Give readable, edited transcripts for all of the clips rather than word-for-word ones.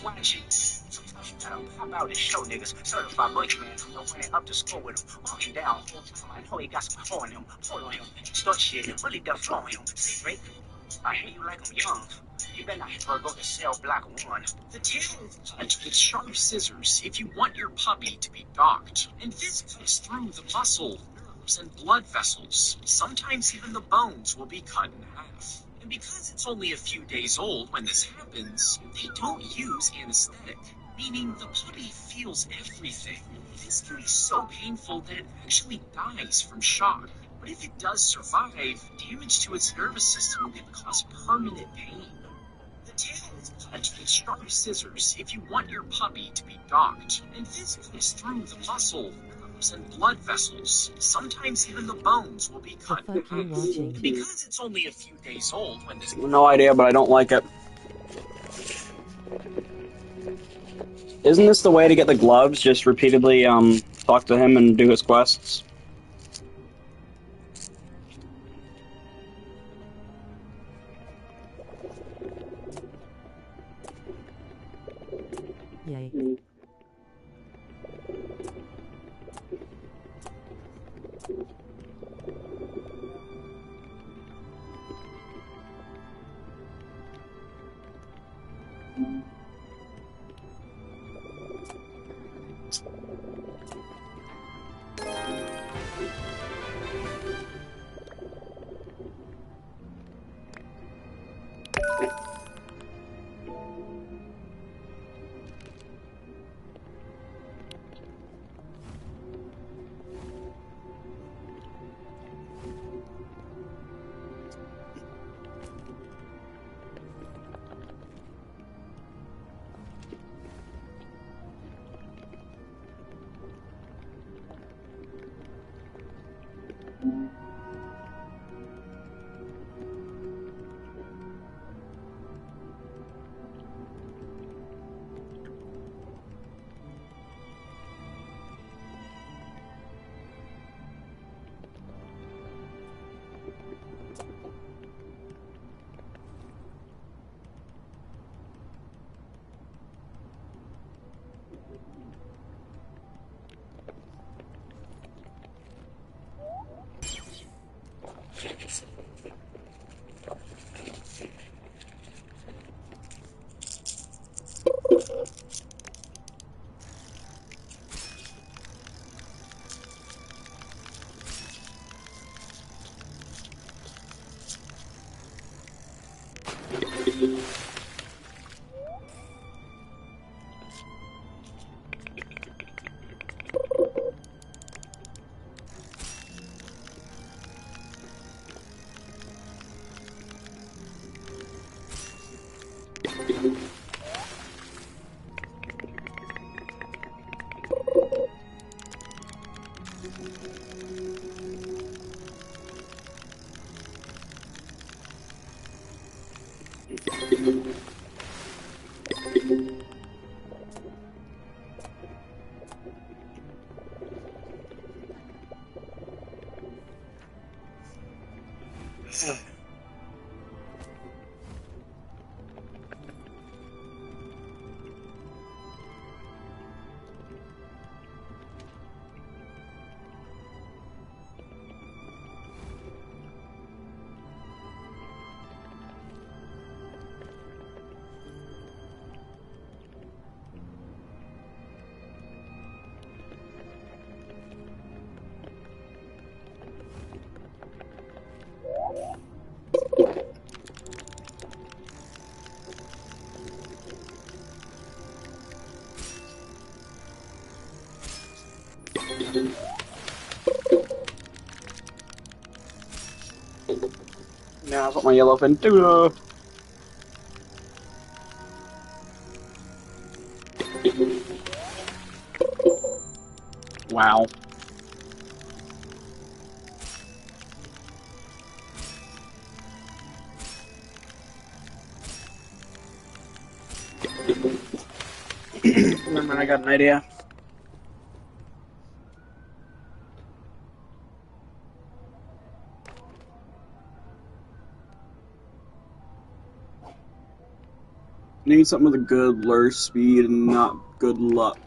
Watching. Sometimes you gotta pop out and show niggas. Certified boogeyman from the running up to school with him. Walking down, whole time I know he got some hoe on him. Pull on him, start shit, really done flow on him. Say, Drake, I hate you like I'm young. You better not ever go to cell block one. The tail is cut with sharp scissors if you want your puppy to be docked. And this cuts through the muscle, nerves, and blood vessels. Sometimes even the bones will be cut in half. And because it's only a few days old when this happens, they don't use anesthetic, meaning the puppy feels everything. This can be so painful that it actually dies from shock. But if it does survive, damage to its nervous system can cause permanent pain. The tail is cut with sharp scissors if you want your puppy to be docked. And this cuts through the muscle, nerves, and blood vessels. Sometimes even the bones will be cut in half. And because it's only a few days old when this... No idea, but I don't like it. Isn't this the way to get the gloves? Just repeatedly talk to him and do his quests? Yay. Now I've got my yellowfin. Wow. Never mind, I got an idea. Need something with a good lure speed and not good luck.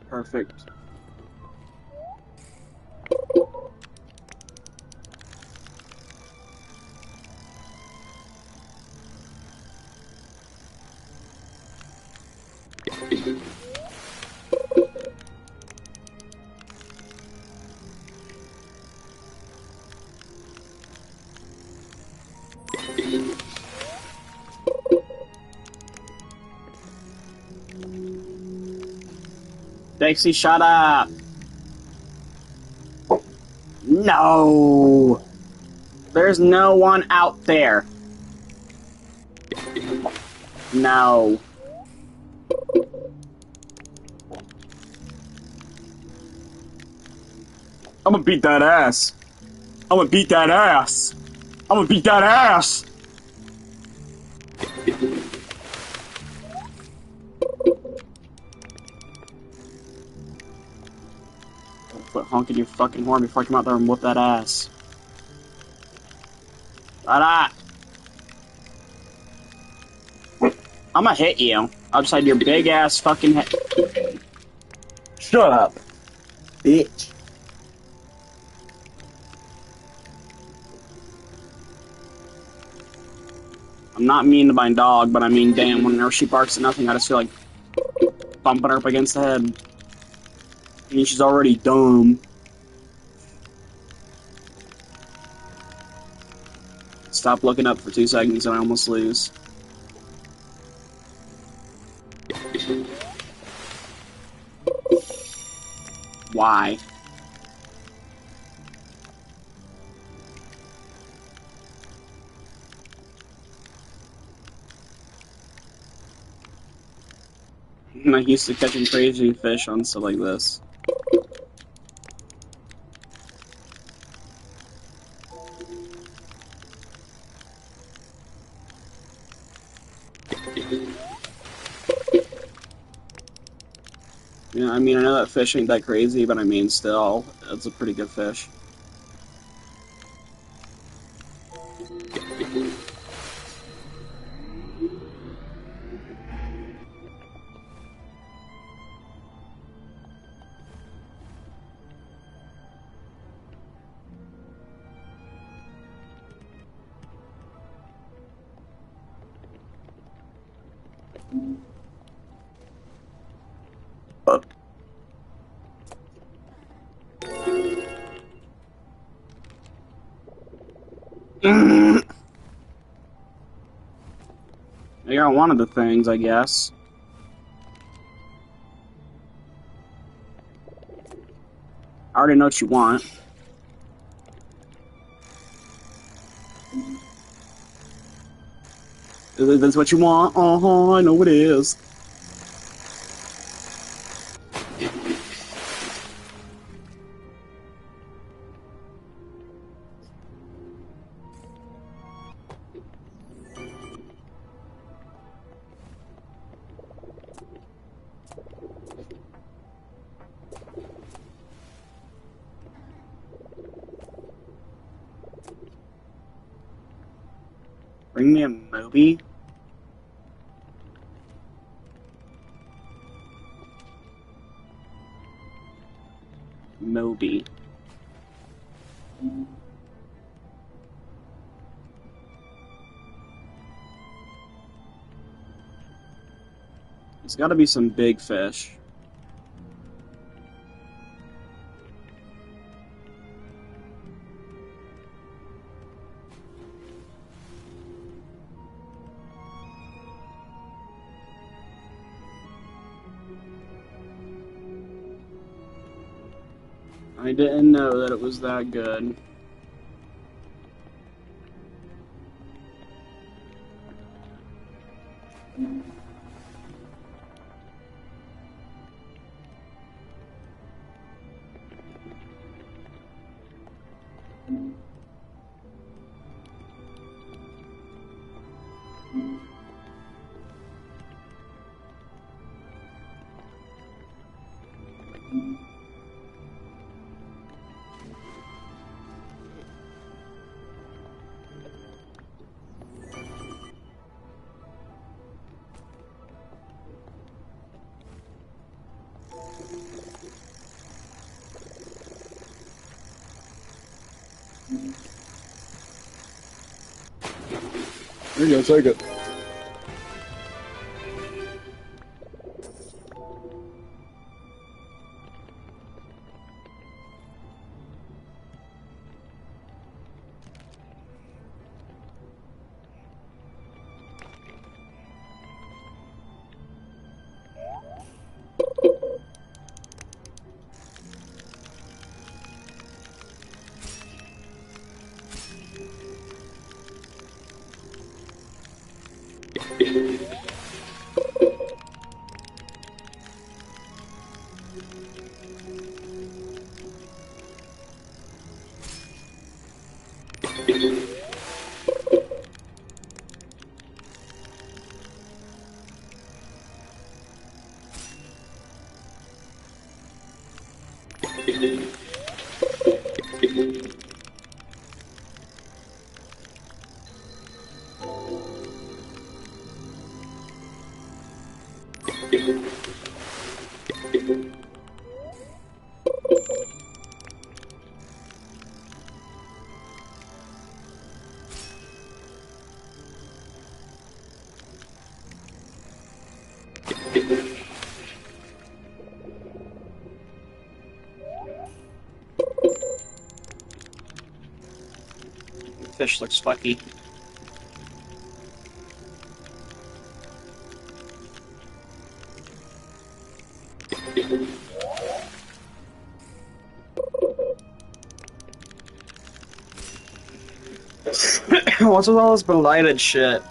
Perfect. Dixie, shut up! No! There's no one out there. No. I'm gonna beat that ass. I'm gonna beat that ass. I'm gonna beat that ass. Quit honking your fucking horn before I come out there and whoop that ass. Shut up. I'm gonna hit you upside your big ass fucking head. Shut up, bitch. I'm not mean to my dog, but I mean, damn, whenever she barks at nothing, I just feel like bumping her up against the head. I mean, she's already dumb. Stop looking up for 2 seconds and I almost lose. Why? I'm not used to catching crazy fish on stuff like this. Yeah, I mean, I know that fish ain't that crazy, but I mean, still, it's a pretty good fish. I got one of the things, I guess. I already know what you want. That's what you want? Uh-huh, I know it is. Bring me a Moby? Moby. There's gotta be some big fish. I didn't know that it was that good. Here you go, take it. Fish looks fucky. What's with all this belighted shit?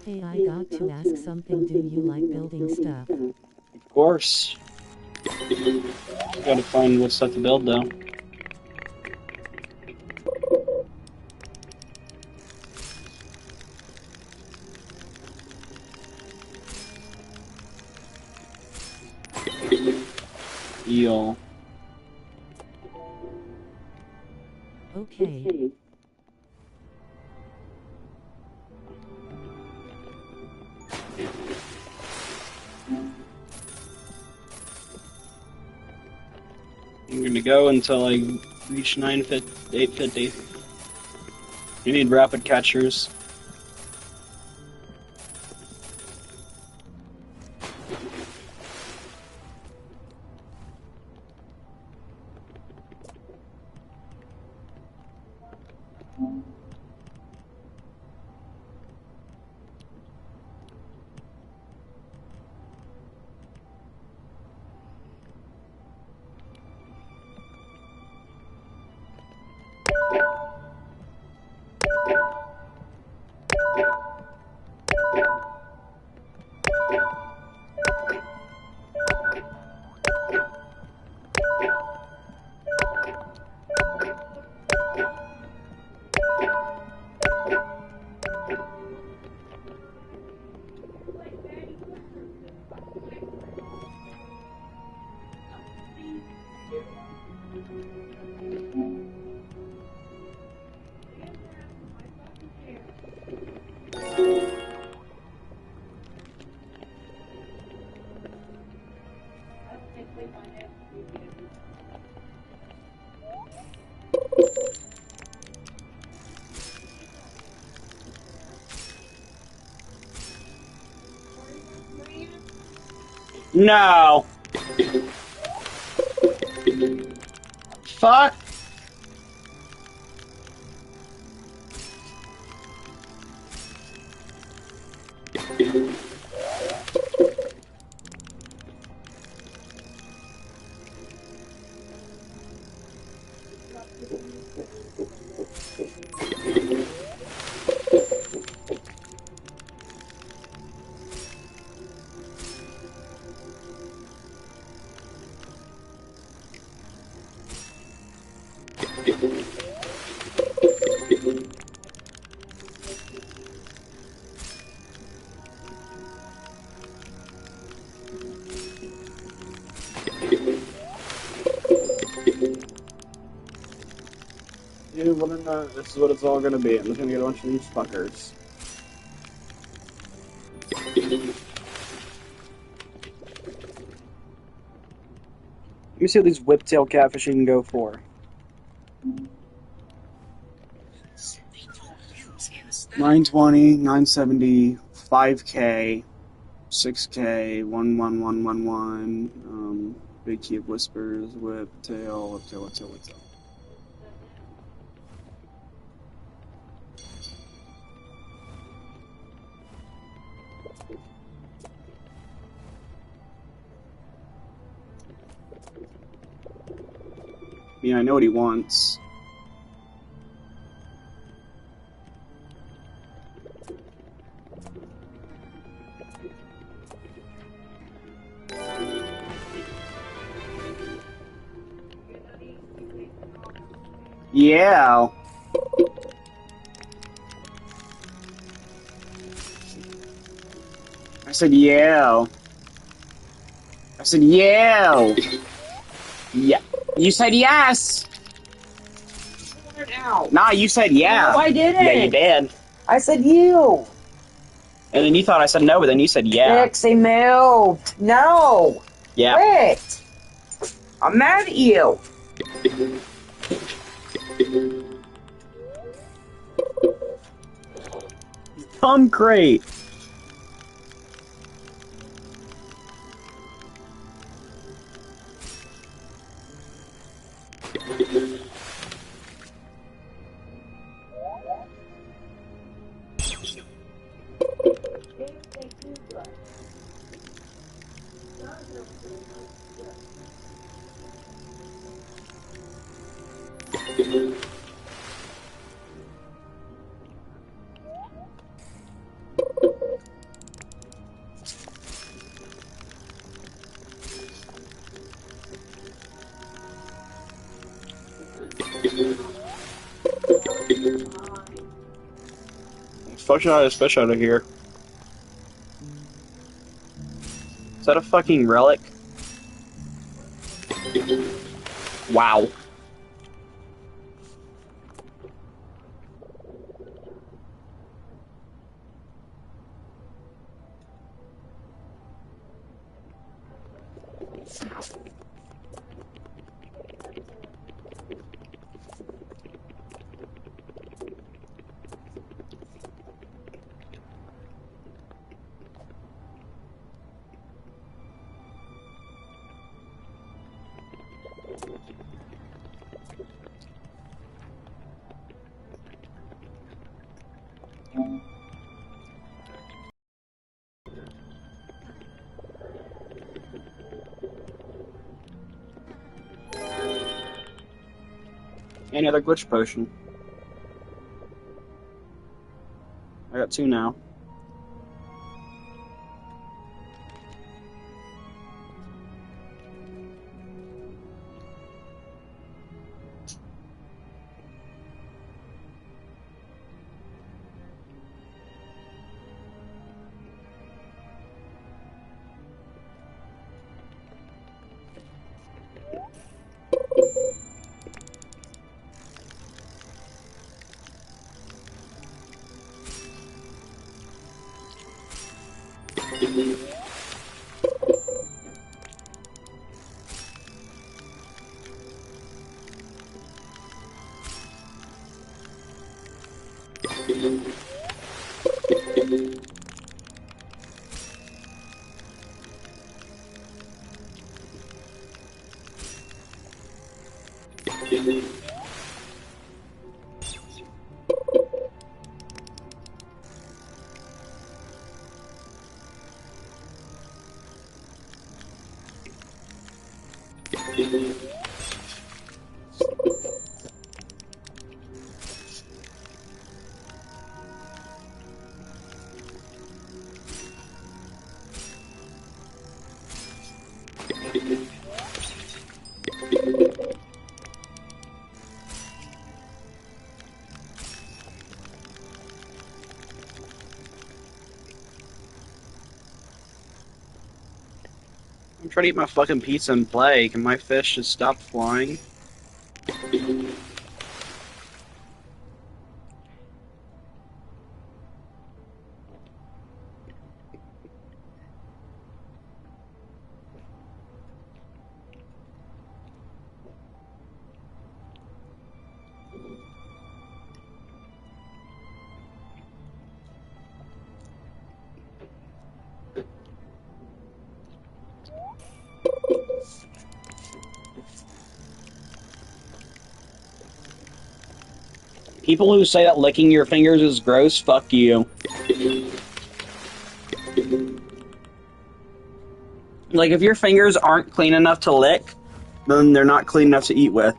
Hey, I got to ask something. Do you like building stuff? Of course. Gotta find what stuff to build, though. Eel. Okay. I'm gonna go until I reach 850. You need rapid catchers. No. Fuck. Dude, what this is what it's all gonna be. I'm just gonna get a bunch of these fuckers. Let me see what these whiptail catfish can go for. 920, 970, 5K, 6K, 11111, Big Cube Whispers, whiptail. Yeah, I know what he wants. Yeah. I said yeah. I said yeah. Yeah. You said yes. Nah, you said yeah. No, I didn't. Yeah, you did. I said you. And then you thought I said no, but then you said yeah. Dixie moved. No. Yeah. Quit. I'm mad at you. Come crate. Fucking out his fish out of here. Is that a fucking relic? Wow. Any other glitch potion? I got 2 now. I'm trying to eat my fucking pizza and play. Can my fish just stop flying? People who say that licking your fingers is gross, fuck you. Like, if your fingers aren't clean enough to lick, then they're not clean enough to eat with.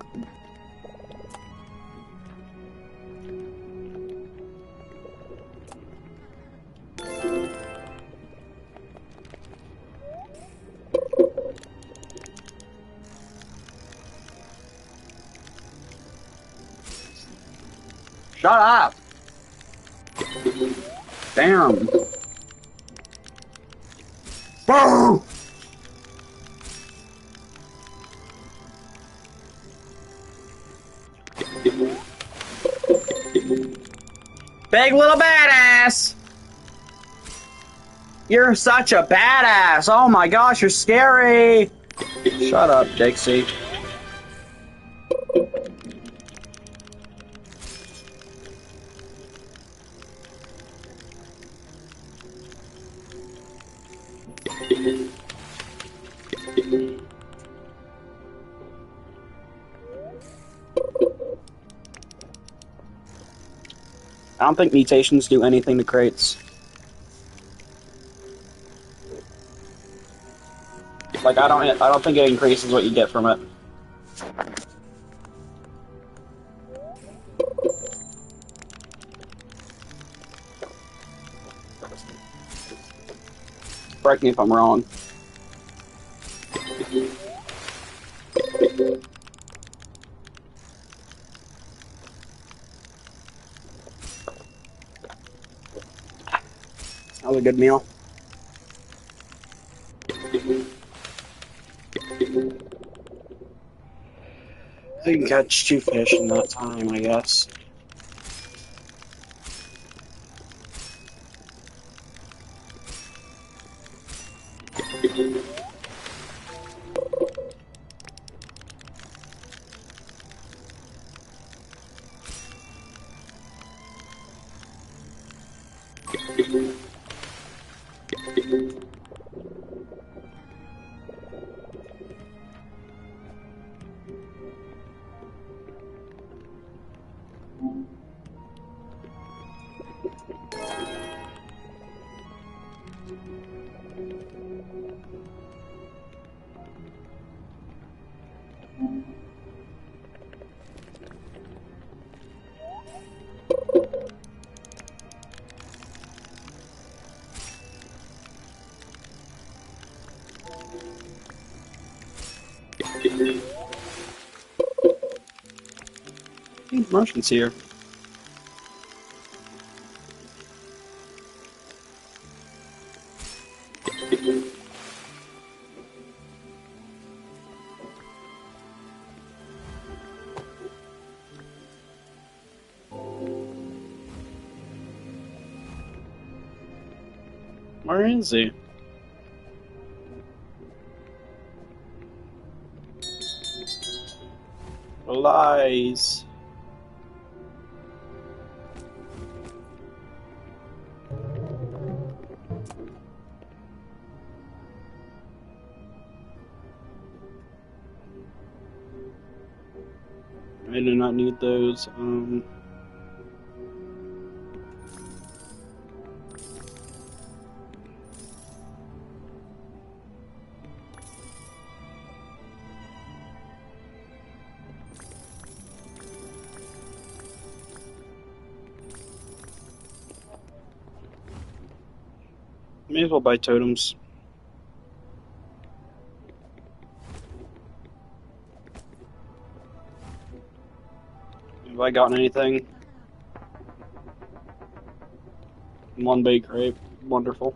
Shut up! Damn. Whoa! Big little badass! You're such a badass! Oh my gosh, you're scary! Shut up, Dixie. I don't think mutations do anything to crates. Like, I don't think it increases what you get from it. Correct me if I'm wrong. That was a good meal. I can catch 2 fish in that time, I guess. Martians here. Where is he? Lies. I do not need those. May as well buy totems. Have I gotten anything? One bait crate. Wonderful.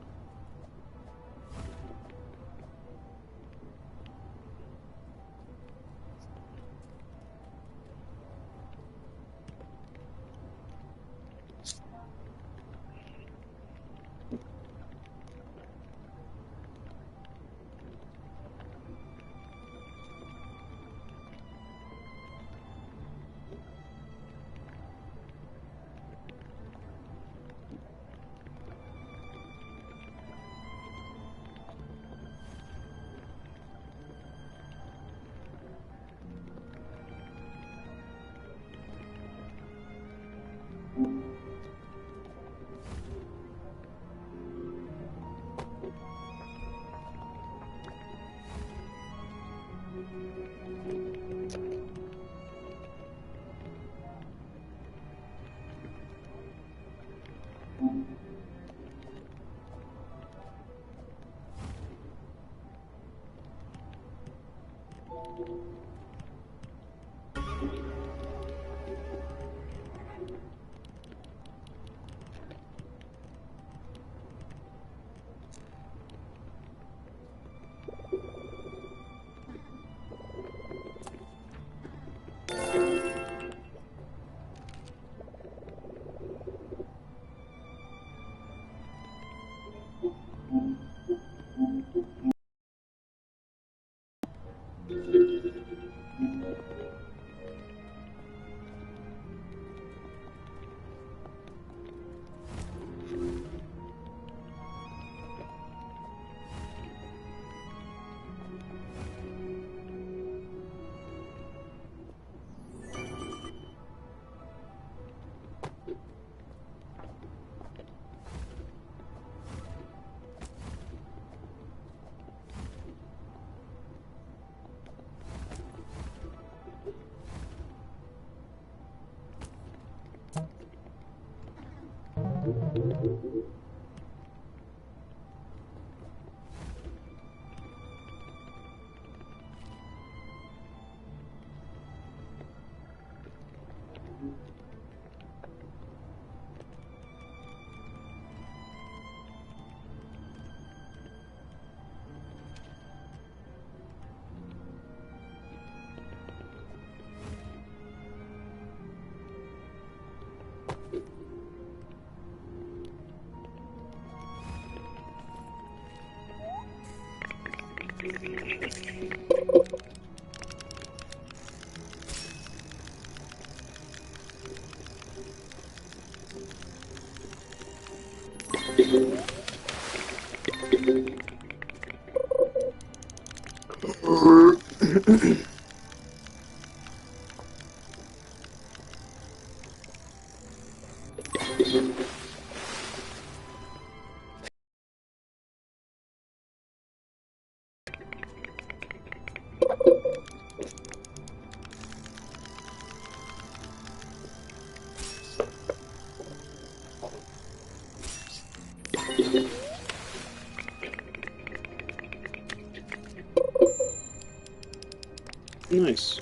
Nice.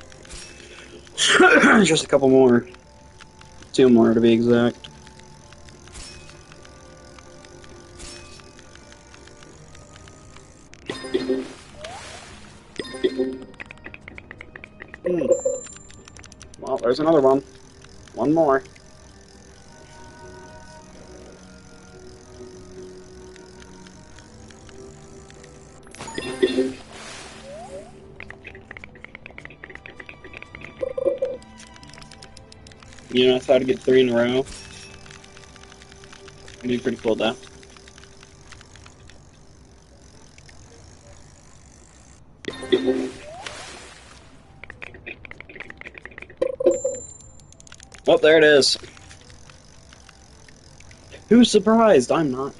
Just a couple more. 2 more to be exact. Well, there's another one. One more. You know, I thought I'd get 3 in a row. It'd be pretty cool, though. Oh, there it is. Who's surprised? I'm not.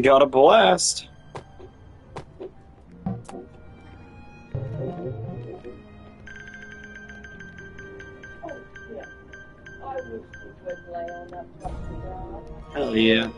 Got a blast. Hell yeah.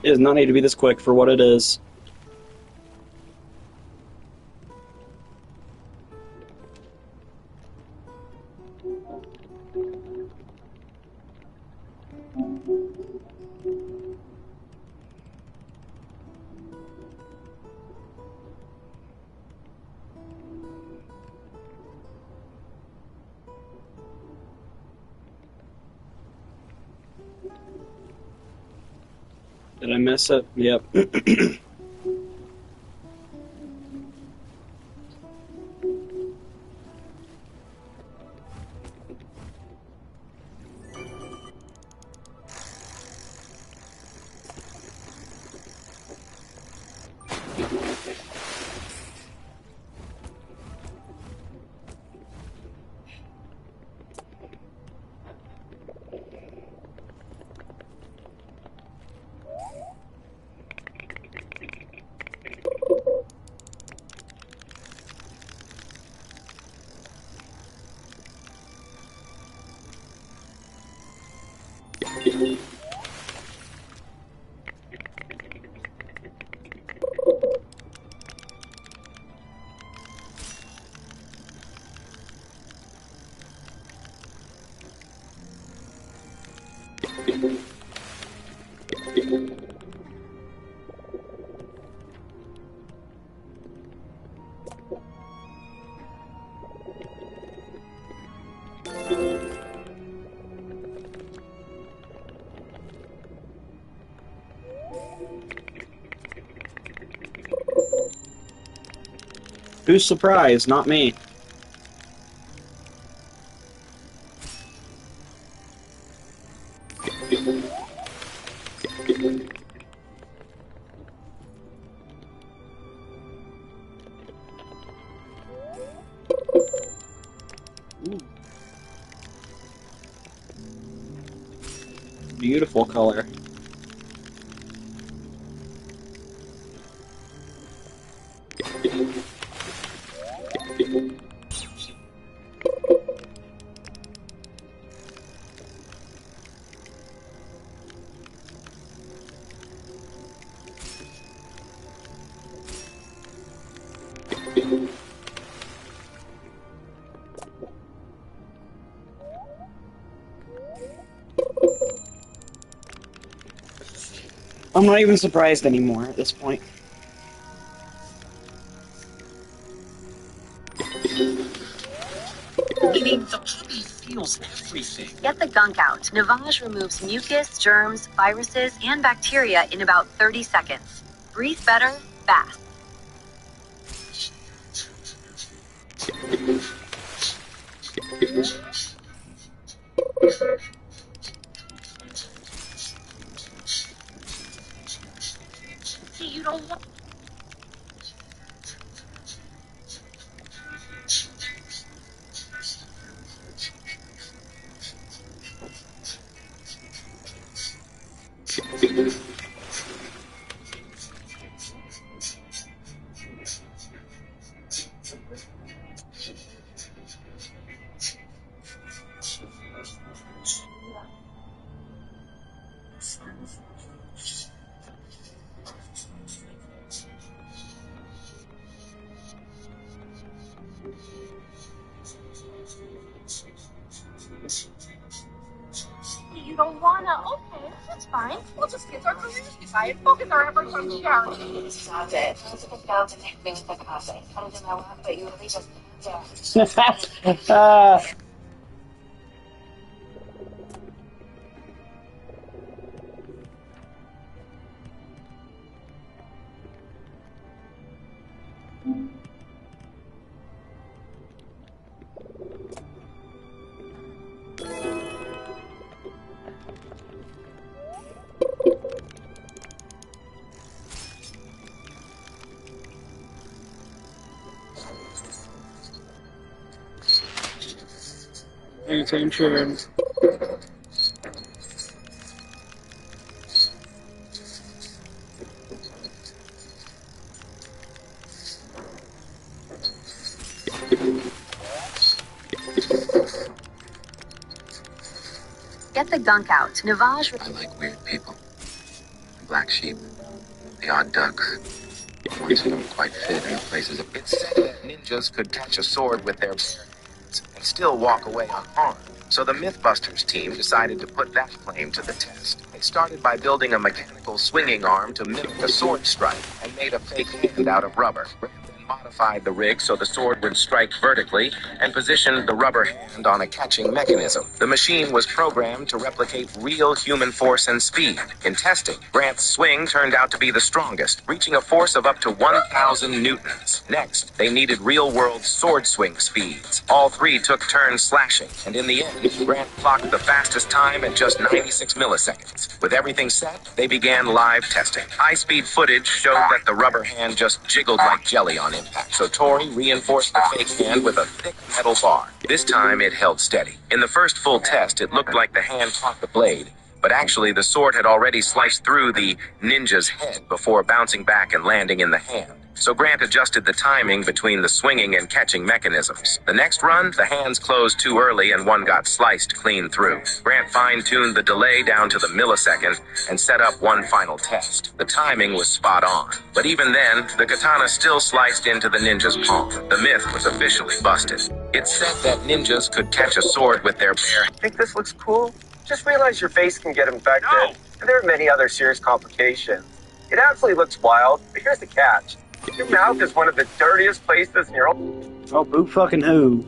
It does not need to be this quick for what it is. Did I miss it? Yep. Who's surprised? Not me. Beautiful color. I'm not even surprised anymore at this point. Meaning the puppy feels everything. Get the gunk out. Navage removes mucus, germs, viruses, and bacteria in about 30 seconds. Breathe better, fast. See, you don't want... fine. We'll just get our careers decided. Focus our efforts on charity. Stop it. I was supposed to take me with the coffee. How to do my work, but you really just Attention. Get the gunk out. Navage. I like weird people. The black sheep, the odd ducks, the ones who don't quite fit in the places. It's said that ninjas could catch a sword with their bare hands and still walk away unharmed. So the Mythbusters team decided to put that claim to the test. They started by building a mechanical swinging arm to mimic a sword strike and made a fake hand out of rubber. Modified the rig so the sword would strike vertically and positioned the rubber hand on a catching mechanism. The machine was programmed to replicate real human force and speed. In testing, Grant's swing turned out to be the strongest, reaching a force of up to 1,000 newtons. Next, they needed real-world sword swing speeds. All three took turns slashing, and in the end, Grant clocked the fastest time at just 96 milliseconds. With everything set, they began live testing. High-speed footage showed that the rubber hand just jiggled like jelly on impact, so Tori reinforced the fake hand with a thick metal bar. This time it held steady. In the first full test, it looked like the hand caught the blade, but actually the sword had already sliced through the ninja's head before bouncing back and landing in the hand. So Grant adjusted the timing between the swinging and catching mechanisms. The next run, the hands closed too early and one got sliced clean through. Grant fine-tuned the delay down to the millisecond and set up one final test. The timing was spot on. But even then, the katana still sliced into the ninja's palm. The myth was officially busted. It said that ninjas could catch a sword with their bare hands. Think this looks cool? Just realize your face can get infected. No! And there are many other serious complications. It absolutely looks wild, but here's the catch. Your mouth is one of the dirtiest places in your own. Oh, who fucking who?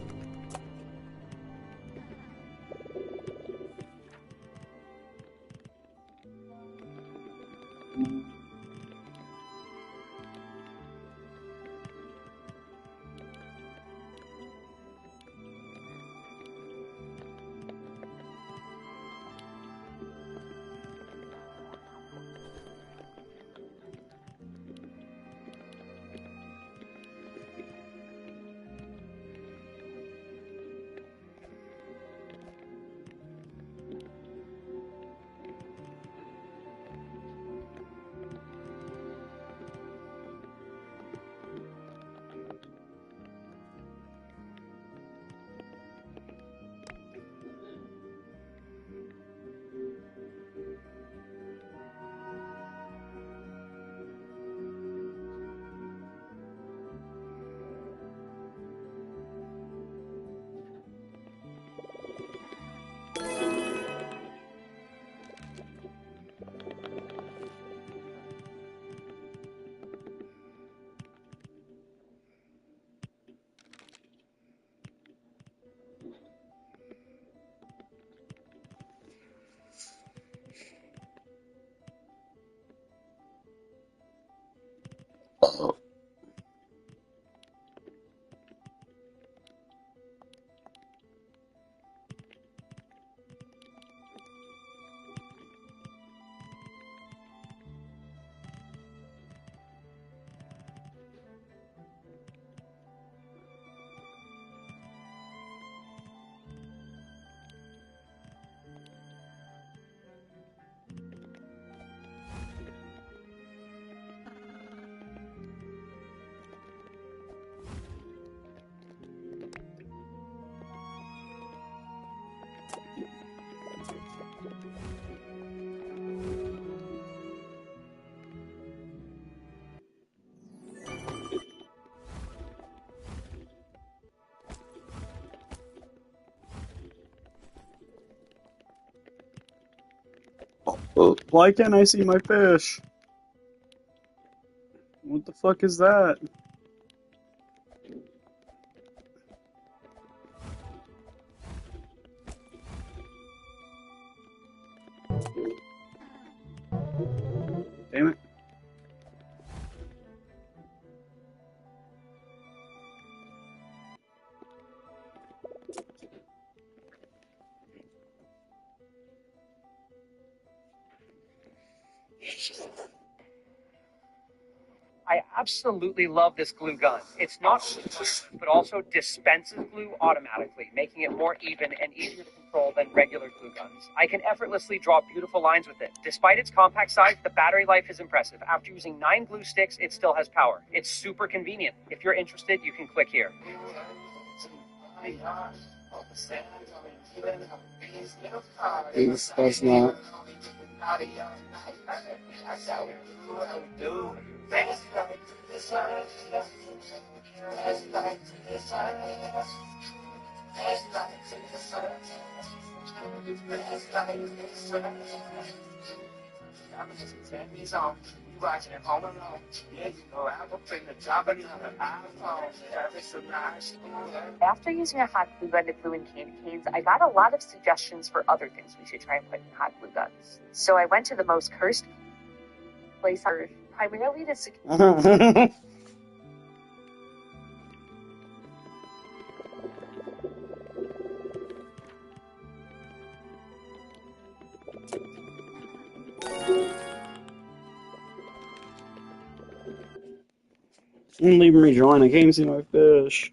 Oh, why can't I see my fish? What the fuck is that? Damn it. I absolutely love this glue gun. It's not only glue, but also dispenses glue automatically, making it more even and easier to control than regular glue guns. I can effortlessly draw beautiful lines with it. Despite its compact size, the battery life is impressive. After using 9 glue sticks, it still has power. It's super convenient. If you're interested, you can click here. That's not. After using a hot glue gun to glue in candy canes, I got a lot of suggestions for other things we should try and put in hot glue guns. So I went to the most cursed place on earth, primarily to secure. I'm leaving me join. I can't see my fish.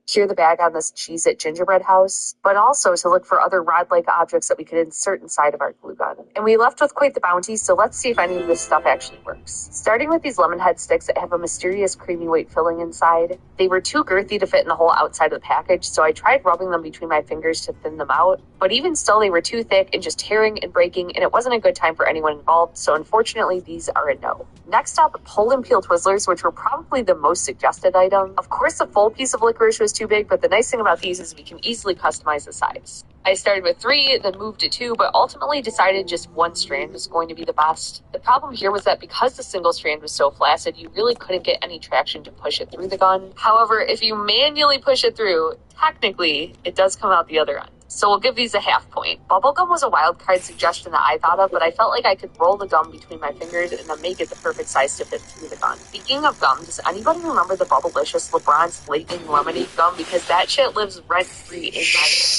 Secure the bag on this Cheez-It gingerbread house, but also to look for other rod-like objects that we could insert inside of our glue gun. And we left with quite the bounty, so let's see if any of this stuff actually works. Starting with these lemon head sticks that have a mysterious creamy white filling inside. They were too girthy to fit in the hole outside of the package, so I tried rubbing them between my fingers to thin them out. But even still, they were too thick and just tearing and breaking, and it wasn't a good time for anyone involved, so unfortunately these are a no. Next up, pull and peel Twizzlers, which were probably the most suggested item. Of course, the full piece of licorice was too big, but the nice thing about these is we can easily customize the size. I started with 3, then moved to 2, but ultimately decided just 1 strand was going to be the best. The problem here was that because the single strand was so flaccid, you really couldn't get any traction to push it through the gun. However, if you manually push it through, technically, it does come out the other end. So we'll give these a half point. Bubblegum was a wild card suggestion that I thought of, but I felt like I could roll the gum between my fingers and then make it the perfect size to fit through the gun. Speaking of gum, does anybody remember the Bubblicious LeBron's Lightning Lemonade gum? Because that shit lives rent-free in my head.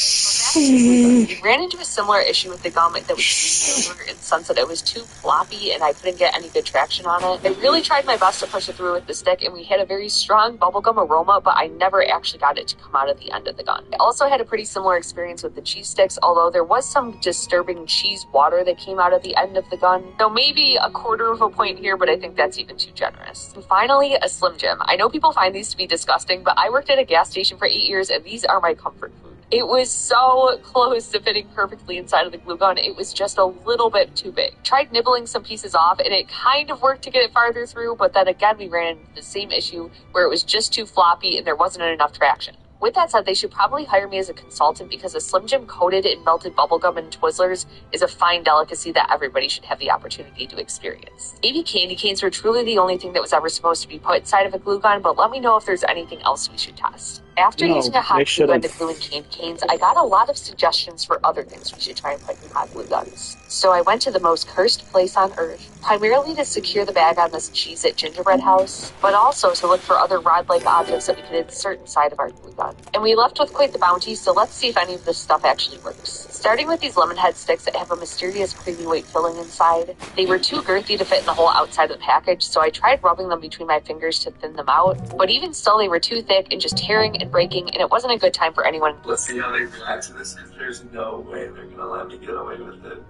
We ran into a similar issue with the gum that was too in the sense that it was too floppy and I couldn't get any good traction on it. I really tried my best to push it through with the stick and we had a very strong bubblegum aroma, but I never actually got it to come out at the end of the gun. I also had a pretty similar experience with the cheese sticks, although there was some disturbing cheese water that came out at the end of the gun. So maybe a quarter of a point here, but I think that's even too generous. And finally, a Slim Jim. I know people find these to be disgusting, but I worked at a gas station for 8 years and these are my comfort food. It was so close to fitting perfectly inside of the glue gun, it was just a little bit too big. Tried nibbling some pieces off and it kind of worked to get it farther through, but then again we ran into the same issue where it was just too floppy and there wasn't enough traction. With that said, they should probably hire me as a consultant because a Slim Jim coated in melted bubblegum and Twizzlers is a fine delicacy that everybody should have the opportunity to experience. Maybe candy canes were truly the only thing that was ever supposed to be put inside of a glue gun, but let me know if there's anything else we should test. After using a hot glue gun to glue in candy canes, I got a lot of suggestions for other things we should try and put in hot glue guns. So I went to the most cursed place on earth, primarily to secure the bag on this Cheez-It gingerbread house, but also to look for other rod-like objects that we could insert inside of our glue gun. And we left with quite the bounty, so let's see if any of this stuff actually works. Starting with these lemon head sticks that have a mysterious creamy white filling inside. They were too girthy to fit in the hole outside of the package, so I tried rubbing them between my fingers to thin them out, but even still they were too thick and just tearing and breaking, and it wasn't a good time for anyone. Let's see how they react to this, because there's no way they're gonna let me get away with it.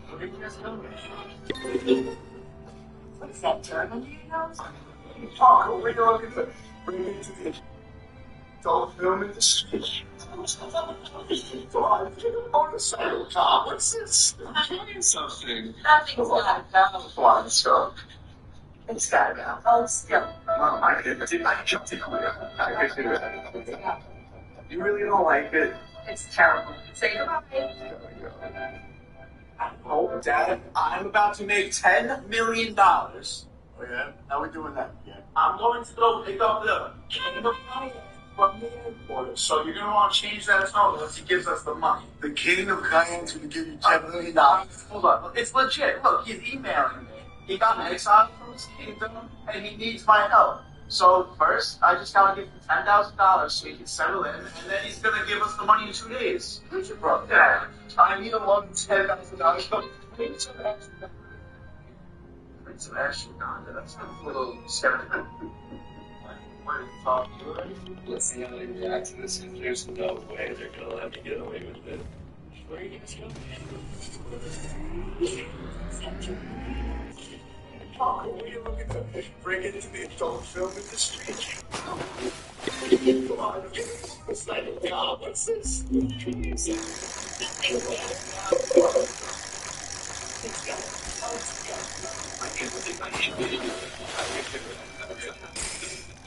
What are you guys doing? What's that, German, do you know? Oh, we go look at the... Bring me to the... Don't film in the street. Come on, on the side of the car. What's this? I'm doing something. Nothing's gonna go. Come on, let's go. It's bad now. Oh, still. Mom, I can't take it. You really don't like it? It's terrible. Say goodbye. Oh, Dad, I'm about to make $10 million. Oh, yeah? How are we doing that again? I'm going to go pick up the King of Cayenne from the airport. So you're going to want to change that tone once he gives us the money. The King of Cayenne's going to give you $10 million. Hold on. It's legit. Look, he's emailing me. He got exiled from his kingdom, and he needs my help. So first, I just gotta give him $10,000 so he can settle in, and then he's gonna give us the money in 2 days. Who's your brother? Dad, I need a loan $10,000. Prince of Ashton. Prince of Ashton? That's a little skeptical. Why did you talk to you already? Let's see how they react to this, because there's no way they're gonna let me get away with it. Where are you guys going? How cool are you looking to bring it into the adult film industry? Come on, it's like a job. What's this? You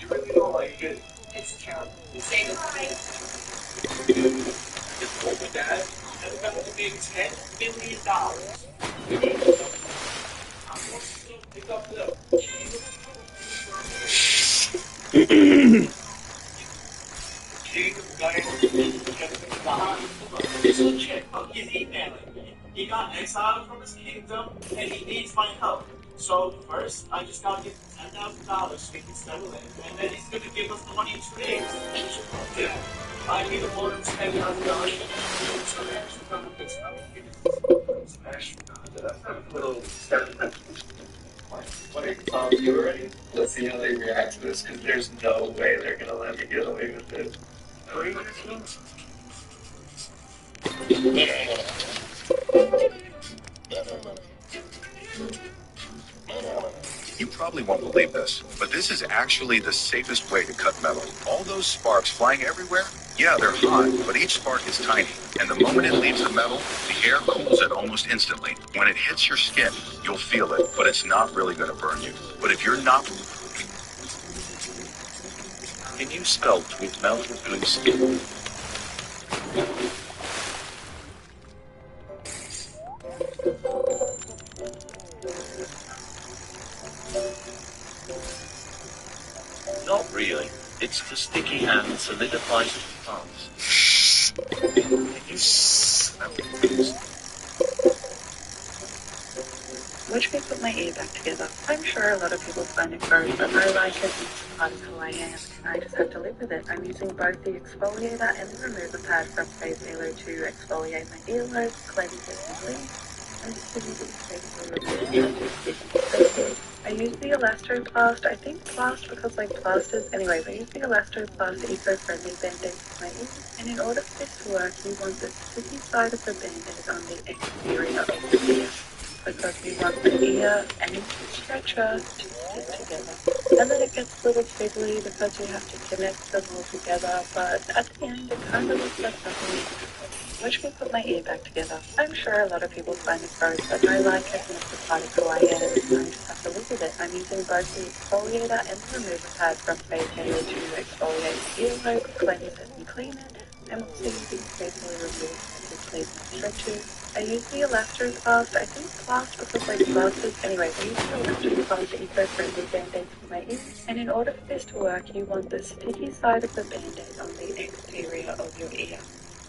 really don't like it? It's terrible. Say goodbye. It's over, Dad. I'm about to make $10 million. I'm going to go pick up the King of Cayenne. It's legit. Look, he's emailing me. He got exiled from his kingdom, and he needs my help. So first, I just gotta give him $10,000 so he can settle in, and then he's gonna give us the money in 2 days. Yeah. I need a loan of $10,000. That's a little skeptical. What are you talking to you already? Let's see how they react to this, because there's no way they're gonna let me get away with it. What are you guys doing? You probably won't believe this, but this is actually the safest way to cut metal. All those sparks flying everywhere, yeah, they're hot, but each spark is tiny. And the moment it leaves the metal, the air cools it almost instantly. When it hits your skin, you'll feel it, but it's not really going to burn you. But if you're not... Can you sculpt with melted blue skin? Not really. It's the sticky hand that solidifies the plants. Can you smell it? Which may put my ear back together. I'm sure a lot of people find it gross, but I like it. It's part of who I am, and I just have to live with it. I'm using both the exfoliator and the remover pad from Face Halo to exfoliate my earlobe, cleanse it, and clean. I'm just using Face Halo remover. I use the Elastoplast, I think plast because like plasters, anyways, I use the Elastoplast eco-friendly band-aid for my ears, and in order for this to work, you want the sticky side of the band-aid on the exterior of the ear, because we want the ear and the stretcher to stick together. And then it gets a little fiddly because you have to connect them all together, but at the end it kind of looks like nothing, which can put my ear back together. I'm sure a lot of people find it gross, but I like it and it's a part of who I am, and I just have to live with it. I'm using both the exfoliator and the remover pad from Face Halo to exfoliate the earlobe, cleanse it and clean it. I'm also using Face Halo remover to clean my stretches. I use the Elastoplast, I think plast because like plasters, anyways, I use the Elastoplast eco-friendly band-aid for my ears, and in order for this to work, you want the sticky side of the band-aid on the exterior of your ear,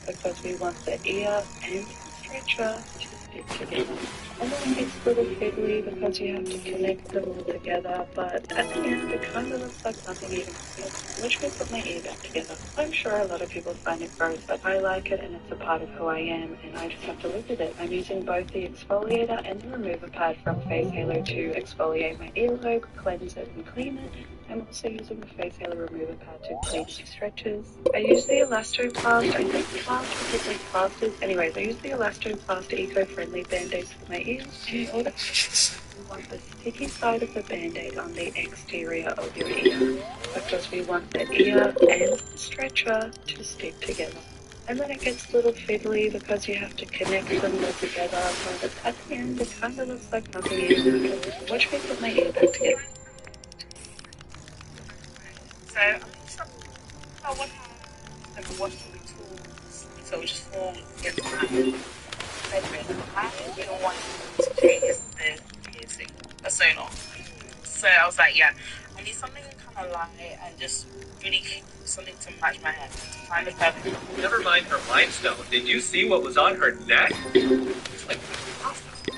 because we want the ear and stretcher to stick together. And then it gets a little fiddly because you have to connect them all together, but at the end it kind of looks like nothing even fits, which may put my ear back together. I'm sure a lot of people find it gross, but I like it and it's a part of who I am, and I just have to live with it. I'm using both the exfoliator and the remover pad from Face Halo to exfoliate my earlobe, cleanse it and clean it. I'm also using the Face Halo remover pad to clean my stretches. I use the Elastoplast, I think plast because like plasters, anyways, I use the Elastoplast eco-friendly band-aids for my ears, and in order you want the sticky side of the band-aid on the exterior of your ear, because we want the ear and the stretcher to stick together. And then it gets a little fiddly because you have to connect them all together, but at the end it kind of looks like nothing even happened, which may put my ear back together. I think something I want to have watched the tools, so it was just all against my bedroom. I didn't want to change the piercing, so long. So I was like, yeah, I need something kind of light and just really something to match my hair. Find the perfect. Never mind her rhinestone. Did you see what was on her neck? It's like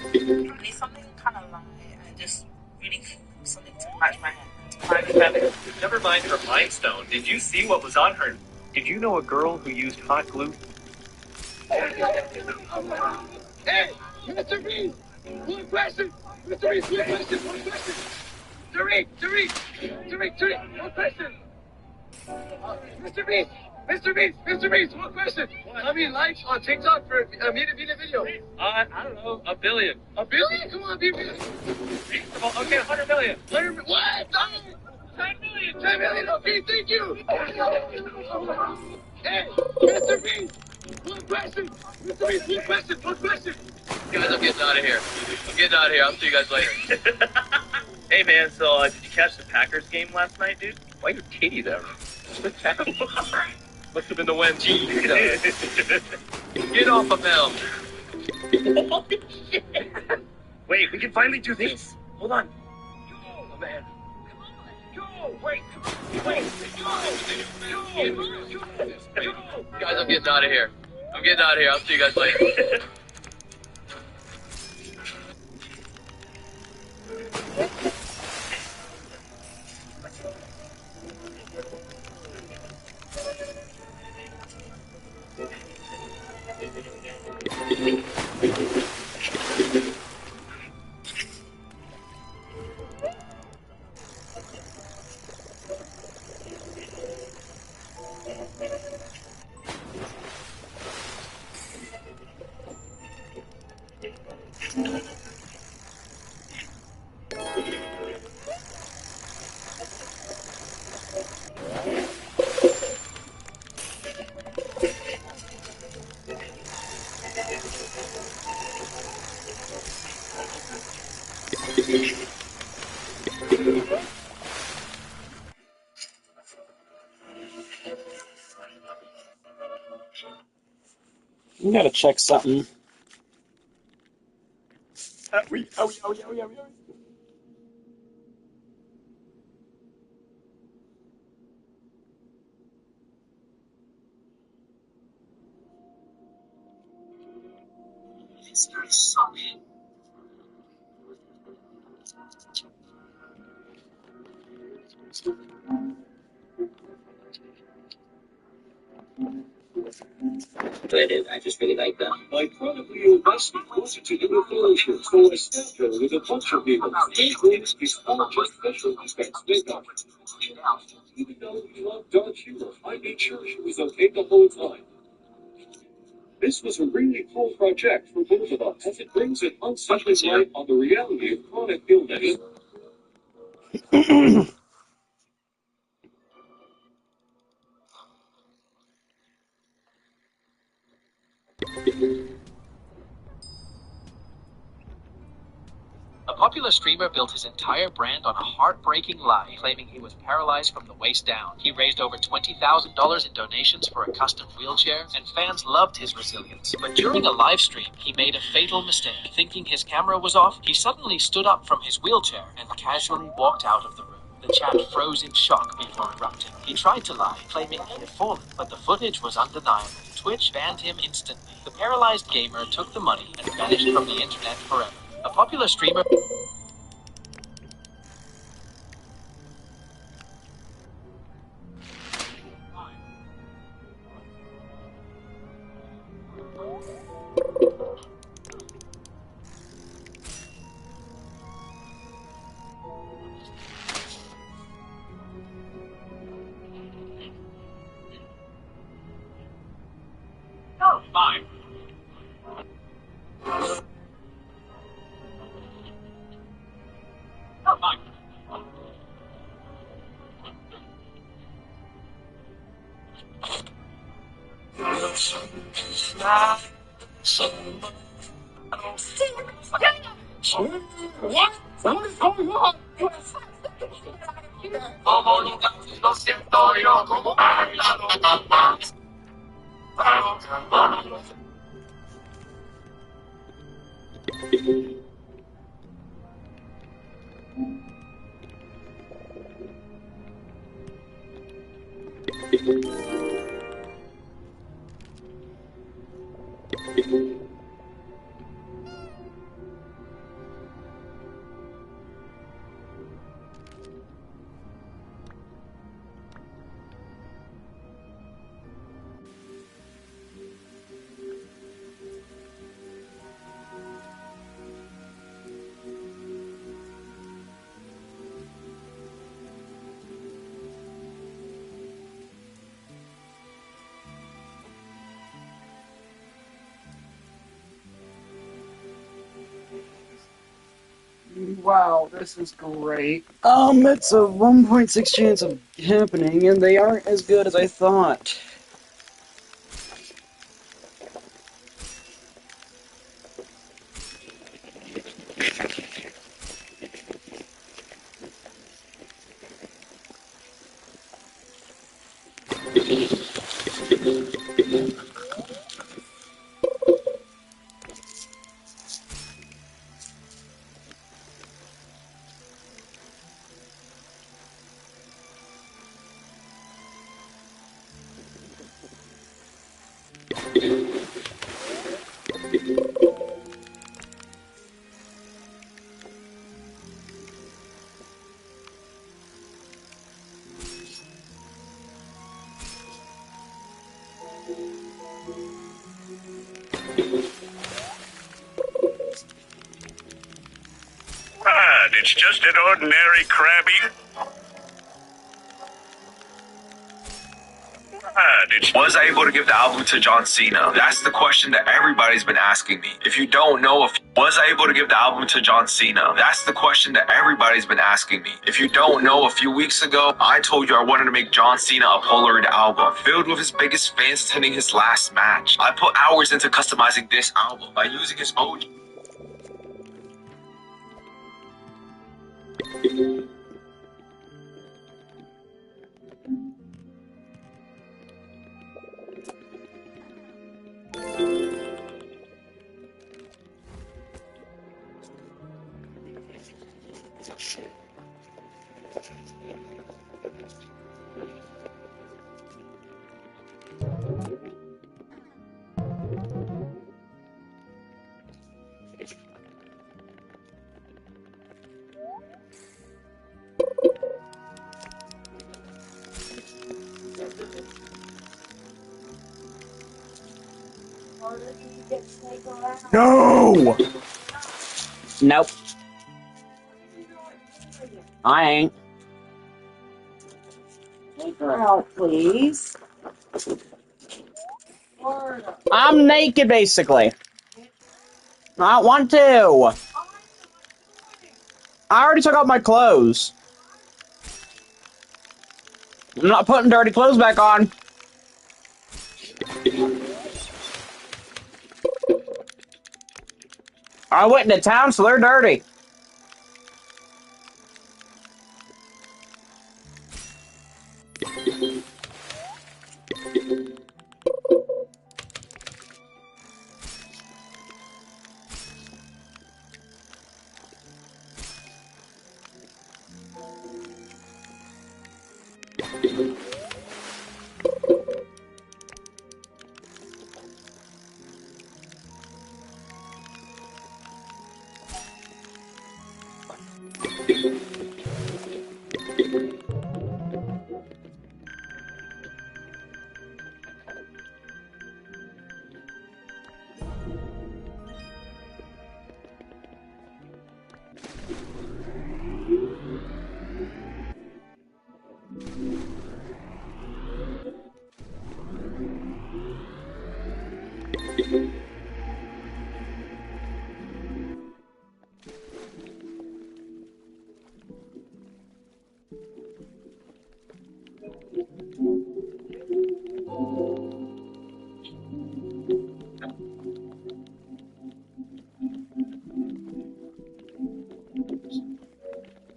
I need something kind of light and just really something to match my hair. Find the perfect. Never mind her rhinestone. Did you see what was on her? Did you know a girl who used hot glue? Hey, Mr. Beast! One question! Mr. Beast, one question! One question! Tariq, one question! Mr. Beast! Mr. Beast, one question! How many likes on TikTok for me to be in a video? I don't know, a billion. A billion? Come on, be a billion. Okay, 100 million. What? 10 million! 10 million, okay, thank you! Hey, Mr. Beast! One question! Mr. Beast, one question! Guys, I'm getting out of here. I'll see you guys later. Hey, man, so did you catch the Packers game last night, dude? Why are your titties out? Must have been the wind. Get off of him. Holy shit. Wait, we can finally do this. Hold on. Go, man. Come on. Go. Wait. Go. Guys, I'm getting out of here. I'll see you guys later. You gotta check something. This guy's sucking. I just really like that. By chronically investment closer to your affiliations for a schedule with a bunch of people. Stay brings these all just special effects makeup. Even though we love dark humor, I made sure she was okay the whole time. This was a really cool project for both of us, as it brings an unsettling light on the reality of chronic illness. A popular streamer built his entire brand on a heartbreaking lie, claiming he was paralyzed from the waist down. He raised over $20,000 in donations for a custom wheelchair, and fans loved his resilience. But during a live stream, he made a fatal mistake. Thinking his camera was off, he suddenly stood up from his wheelchair and casually walked out of the room. The chat froze in shock before erupting. He tried to lie, claiming he had fallen, but the footage was undeniable. Twitch banned him instantly. The paralyzed gamer took the money and vanished from the internet forever. A popular streamer... Oh, fine. Oh, fine. What? What is going on? Comunicati lo siento yo como bailado. Wow, this is great. It's a 1.6 chance of happening, and they aren't as good as I thought. It's just an ordinary Krabby. Was I able to give the album to John Cena? That's the question that everybody's been asking me. If you don't know if was I able to give the album to John Cena? That's the question that everybody's been asking me. If you don't know, a few weeks ago, I told you I wanted to make John Cena a Polaroid album filled with his biggest fans attending his last match. I put hours into customizing this album by using his OG. No! Nope. I ain't. Take her out, please. I'm naked, basically. I don't want to. I already took off my clothes. I'm not putting dirty clothes back on. I went into town, so they're dirty.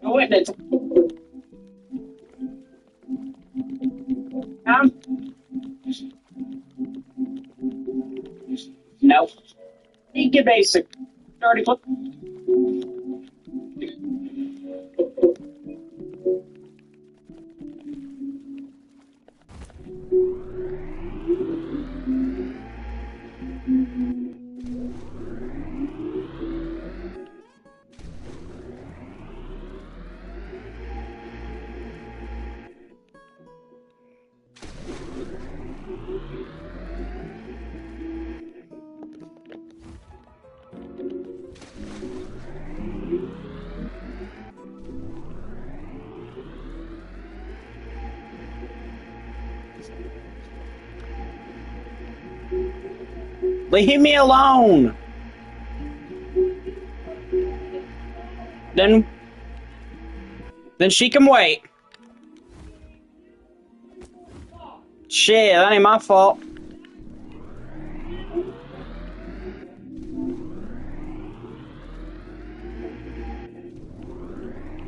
I went into Um, no. You get basic. Already put. Leave me alone. Then she can wait. Shit, that ain't my fault.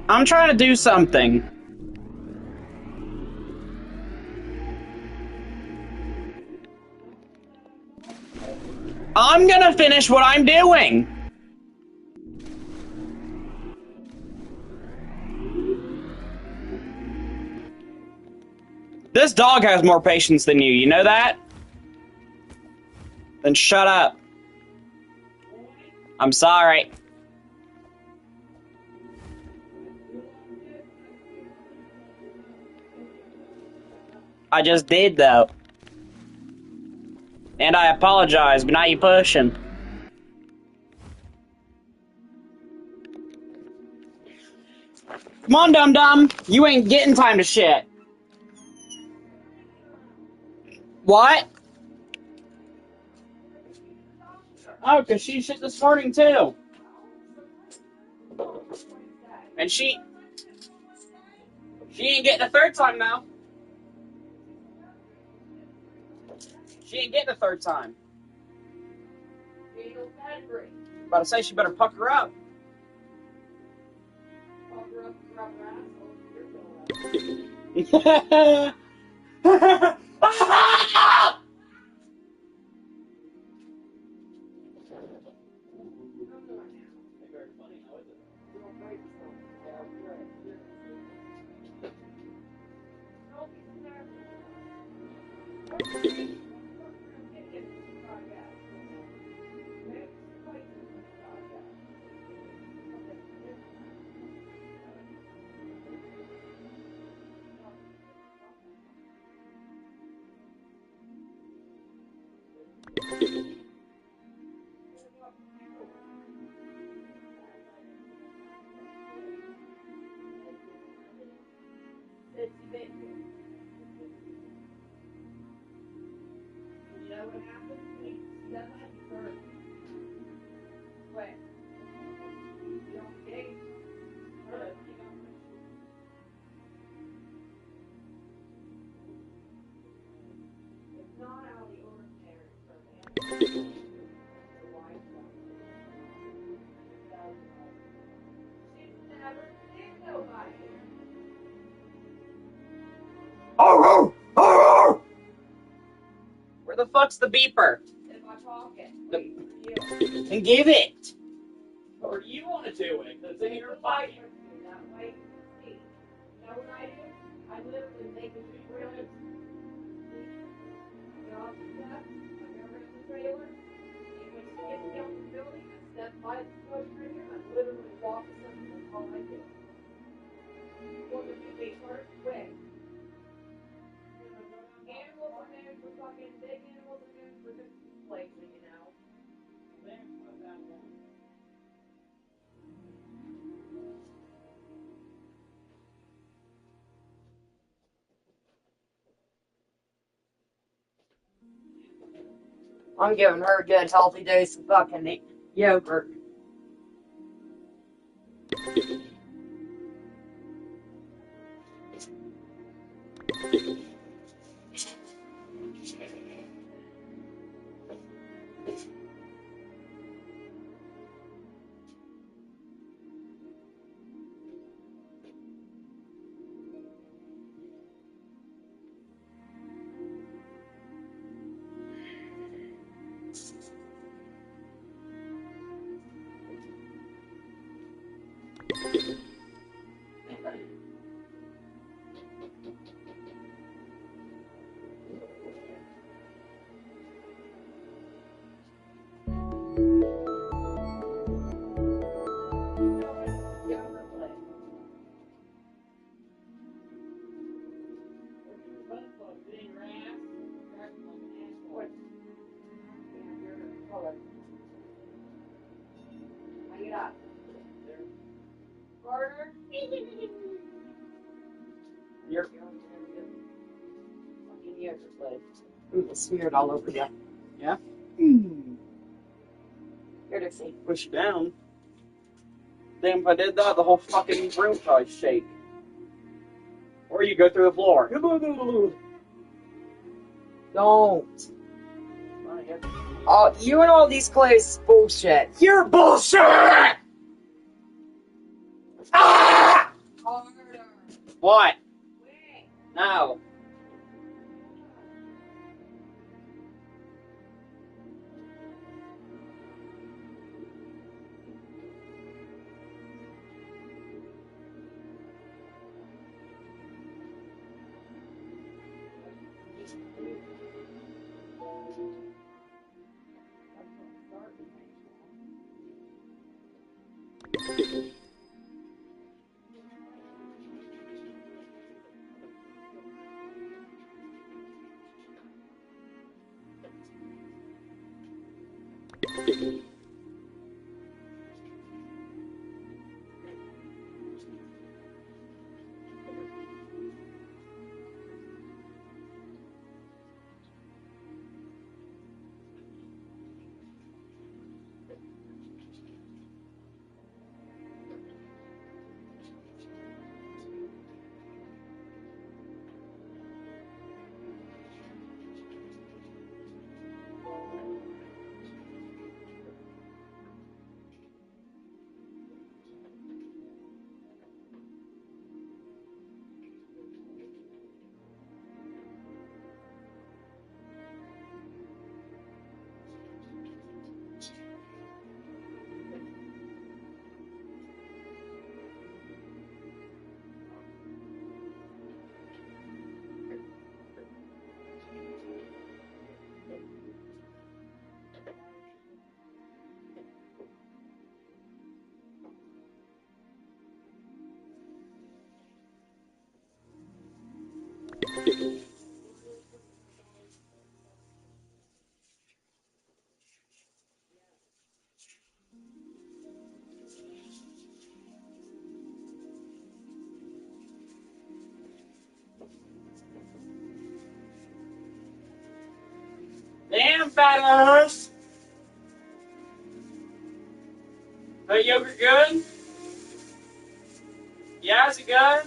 I'm trying to do something. I'm gonna finish what I'm doing. This dog has more patience than you know that? Then shut up. I'm sorry. I just did, though. And I apologize, but now you pushing. Come on, dum-dum. You ain't getting time to shit. What? Oh, because she shit this morning, too. And she ain't getting a third time, now. She ain't getting a third time. About to say she better pucker up. Where the fuck's the beeper? In my pocket. Then give it. Or do you want to do it? Because then you're fighting. That way you can see. You know what I do? I literally make a real get off the step, I go around the trailer, and when she gets down the building, I step by the push right here, I literally walk to something, that's all I do. What would you be first? Quick. Animals are known for fucking big animals are known for just places, you know. I'm giving her a good healthy dose of fucking yogurt. left. Ooh, it's smeared all over you. Yeah? Here, Dixie. Push it down. Damn, if I did that, the whole fucking room would probably shake. Or you go through the floor. Don't. Oh, you and all these clothes bullshit. You're bullshit! Ah! Harder. What? No. Damn, fat ass! That yogurt good? Yeah, is it good?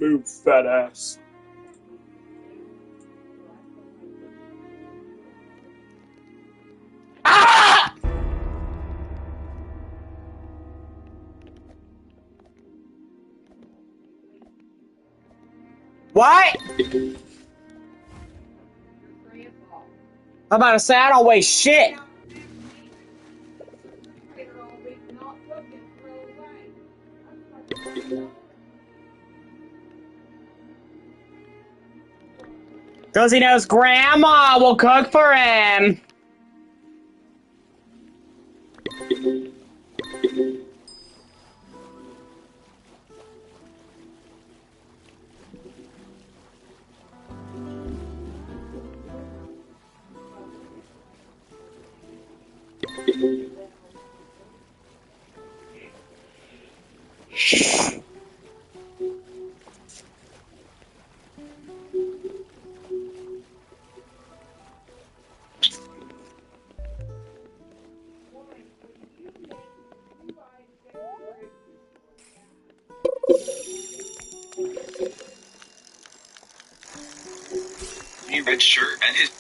Move, fat ass. Ah! What? I'm about to say I don't waste shit. Because he knows Grandma will cook for him. red shirt and his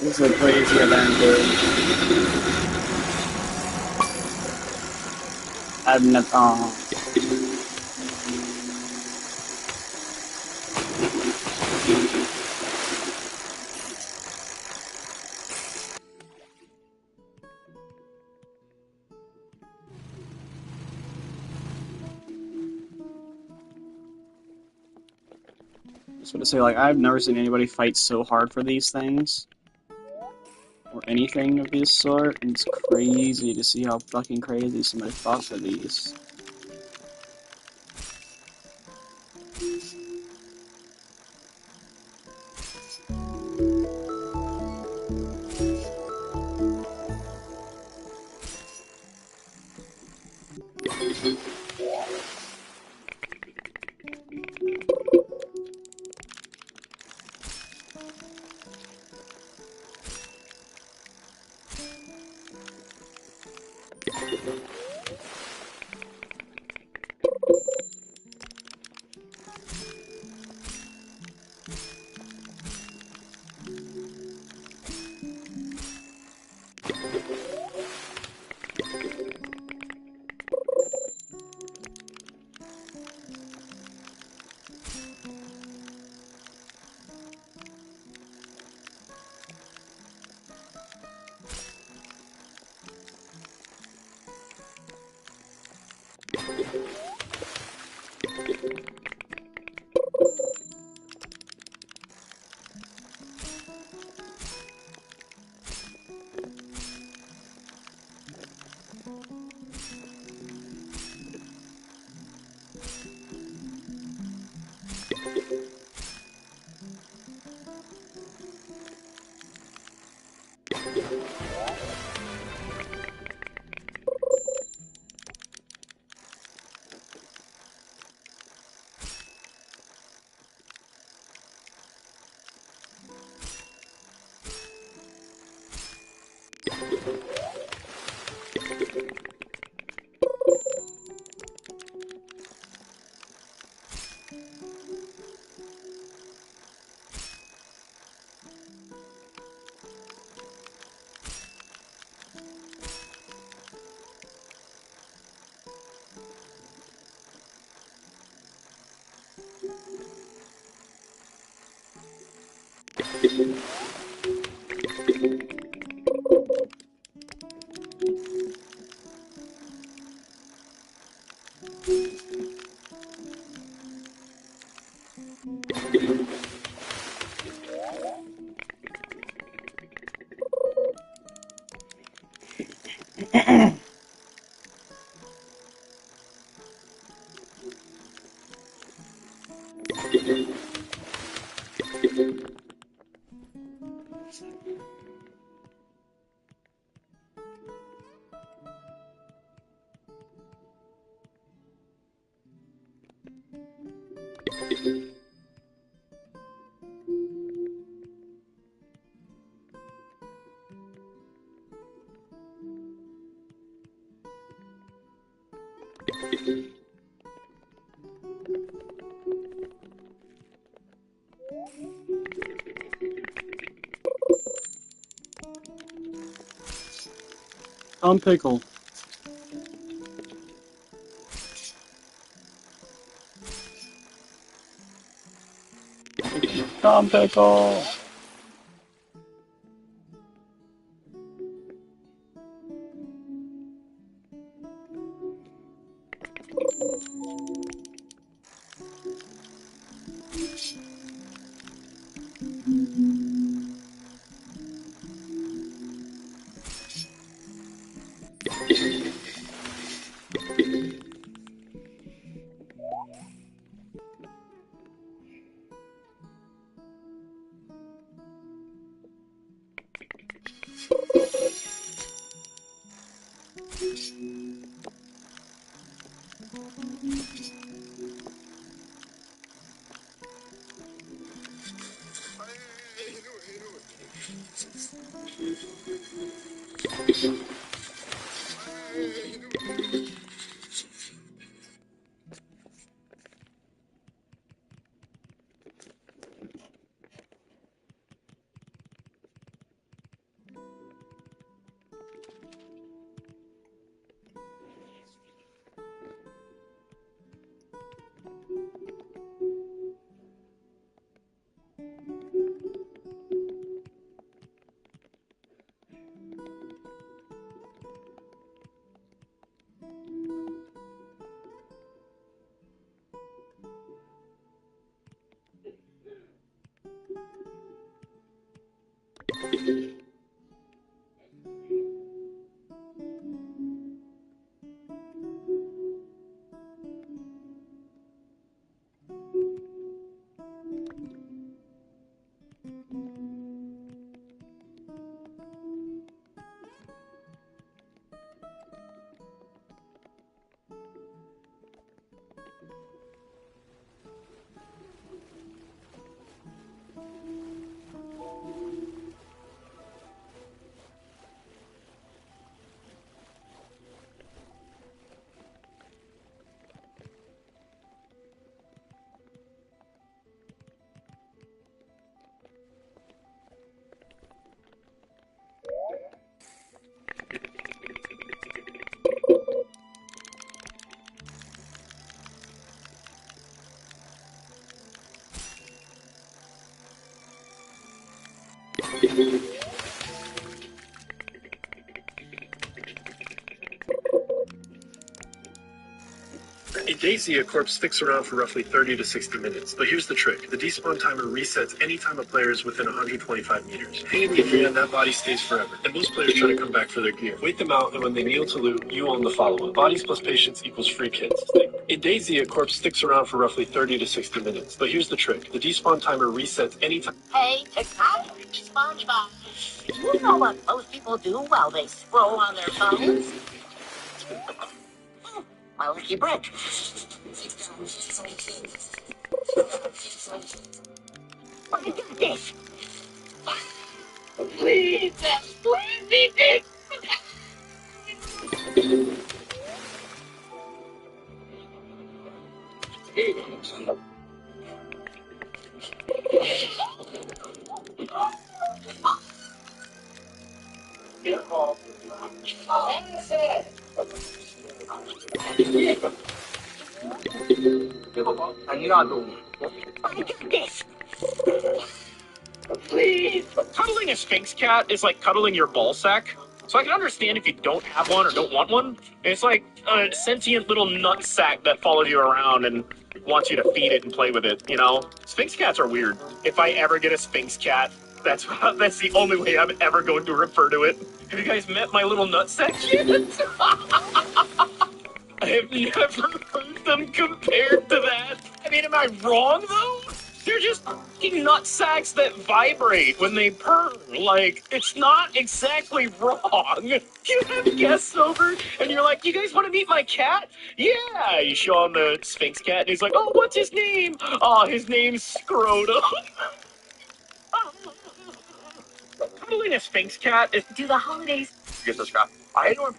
This is a crazy event, dude. I'm not, just want to say, like, I've never seen anybody fight so hard for these things. Or anything of this sort, and it's crazy to see how fucking crazy somebody fought for these. Tom Pickle. Tom Pickle. In DayZ, a corpse sticks around for roughly 30 to 60 minutes, but here's the trick. The despawn timer resets anytime a player is within 125 meters. Hang in the area, that body stays forever, and most players try to come back for their gear. Wait them out, and when they kneel to loot, you own the follow-up. Bodies plus patience equals free kits. In DayZ, a corpse sticks around for roughly 30 to 60 minutes, but here's the trick. The despawn timer resets anytime... Hey, technology, SpongeBob. You know what most people do while they scroll on their phones? My lucky brick. Look at this. Please, please, please. Please. Cuddling a Sphinx cat is like cuddling your ball sack. So I can understand if you don't have one or don't want one. It's like a sentient little nut sack that follows you around and wants you to feed it and play with it, you know? Sphinx cats are weird. If I ever get a Sphinx cat, that's the only way I'm ever going to refer to it. Have you guys met my little nut sack yet? I have never heard them compared to that. I mean, am I wrong, though? They're just fucking nut sacks that vibrate when they purr. Like, it's not exactly wrong. You have guests over, and you're like, you guys want to meet my cat? Yeah. You show him the Sphinx cat, and he's like, oh, what's his name? Oh, his name's Scrotum. Cuddling a Sphinx cat is... Do the holidays. Get this guy. I don't...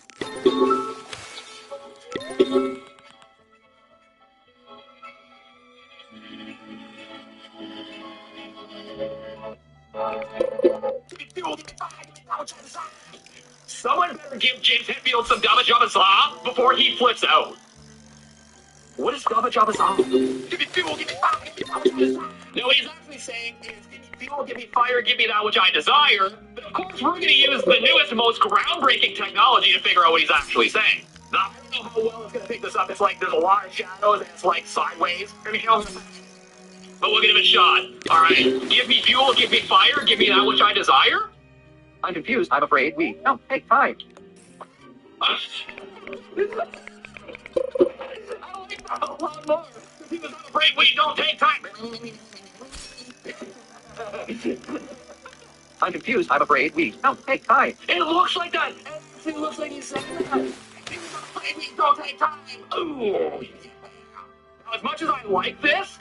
Someone better give James Hetfield some Gabba Jabba Saw before he flips out. What is Gabba Jabba Saw? Give me fuel, give me fire, give me that which I desire. No, what he's actually saying is, give me fuel, give me fire, give me that which I desire. But of course, we're going to use the newest, most groundbreaking technology to figure out what he's actually saying. Now, I don't know how well it's going to pick this up. It's like there's a lot of shadows, and it's like sideways. But we'll give it a shot. All right, give me fuel, give me fire, give me that which I desire. I'm confused. I'm afraid we... No, hey, fine. I like that a lot more. Because I'm afraid we don't take time. I'm confused. I'm afraid we... No, hey, fine. It looks like that. It looks like he's saying that. I'm afraid we don't take time. Ooh. Now, as much as I like this...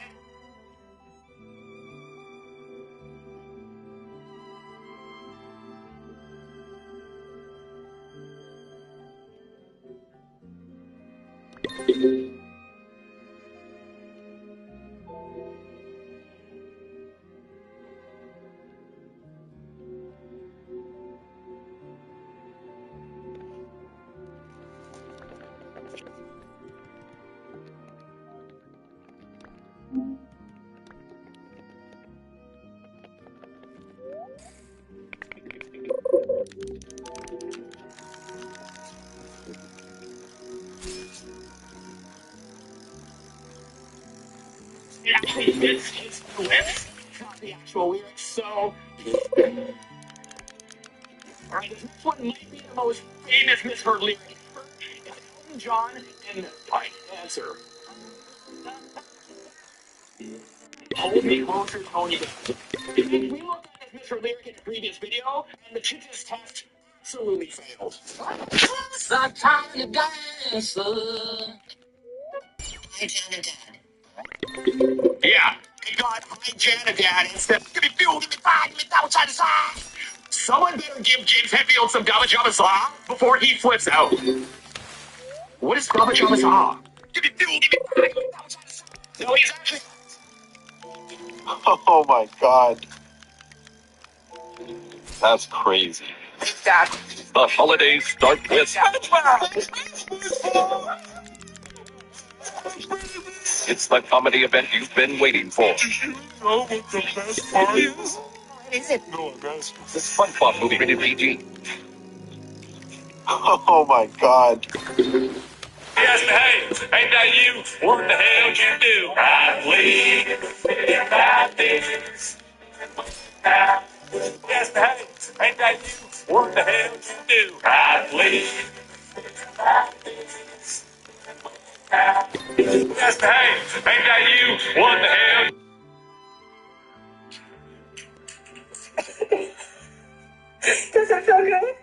It actually fits his lips, not the actual lyrics, so... Alright, this next one might be the most famous misheard lyric ever. It's Elton John and I Answer. Hold me closer, Tony. We looked at this misheard lyric in the previous video, and the Chiches test absolutely failed. Some kind of dancer. Hi, Janadad. Yeah, it got Hi Janadad instead. Give me fuel, give me fire, give me that which I desire. Someone better give James Hetfield some Gabba Jabba Saw before he flips out. What is Gabba Jabba Saw? Give me fuel, give me fire, give me that which I desire. No, he's actually... Oh my god. That's crazy. The holidays start with It's the comedy event you've been waiting for. Do you know what the best part is? What is it? No, I'm asking. The SpongeBob movie rated PG. Oh my god. Yes, hey, ain't that you? What the hell you do? I believe about this. Yes, hey, ain't that you? What the hell you do? I believe about this. Yes, hey, ain't that you? What the hell? Does it feel good?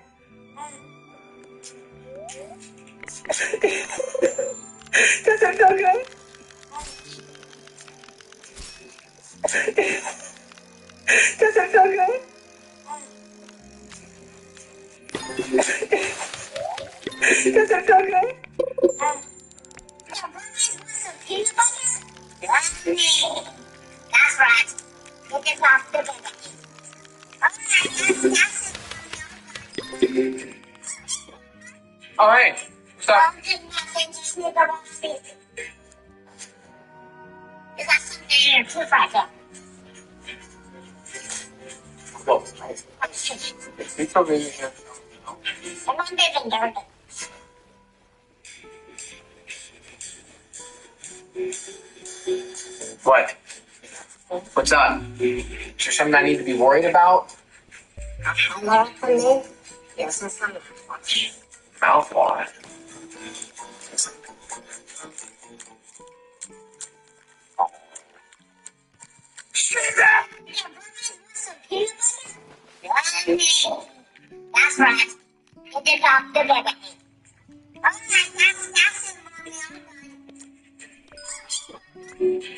Does it feel good? Does it feel good? Does that feel good? That's right. Get this off the bed. Oh, hey. Stop. Is that something in your tooth right there? Whoa. It's over here. I'm not living dirty. What? What's up? Is there something I need to be worried about? Yes, it's something. Mouthwash. That's right. Get this off the bed.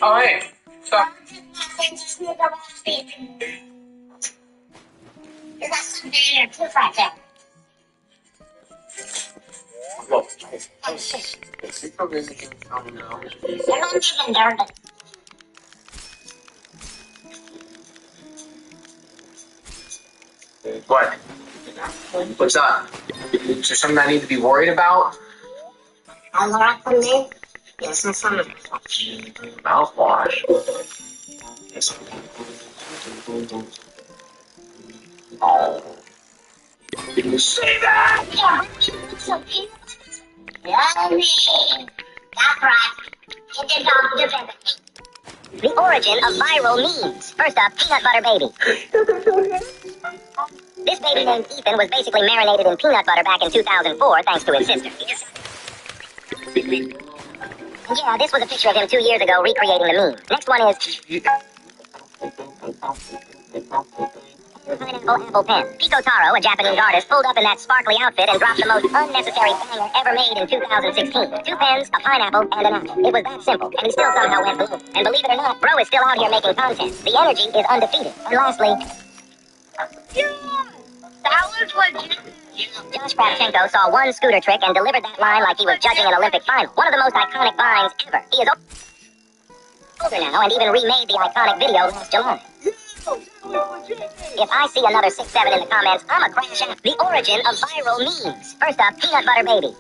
Oh, hey. Stop. Is that something in your tooth right there? Whoa. It's over here. Oh, no. I'm not living dirty. What? What's up? Is there something I need to be worried about? I'm not for me. Yes, it's something. Mouthwash. Oh. Say that! Yummy! That's right. Get this off the bed. The origin of viral memes. First up, peanut butter baby. This baby named Ethan was basically marinated in peanut butter back in 2004 thanks to his sister. And yeah, this was a picture of him 2 years ago recreating the meme. Next one is pineapple apple pen. Pico Taro, a Japanese artist, pulled up in that sparkly outfit and dropped the most unnecessary banger ever made in 2016. 2 pens, a pineapple, and an apple. It was that simple, and he still somehow went blue. And believe it or not, bro is still out here making content. The energy is undefeated. And lastly, that was legit. Josh Kravchenko saw one scooter trick and delivered that line like he was judging an Olympic final. One of the most iconic vines ever. He is older now and even remade the iconic video last July. If I see another 6'7" in the comments, I'ma crash out. The origin of viral memes. First up, peanut butter baby.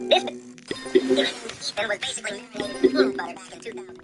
This Ethan was basically marinated in peanut butter back in 2000.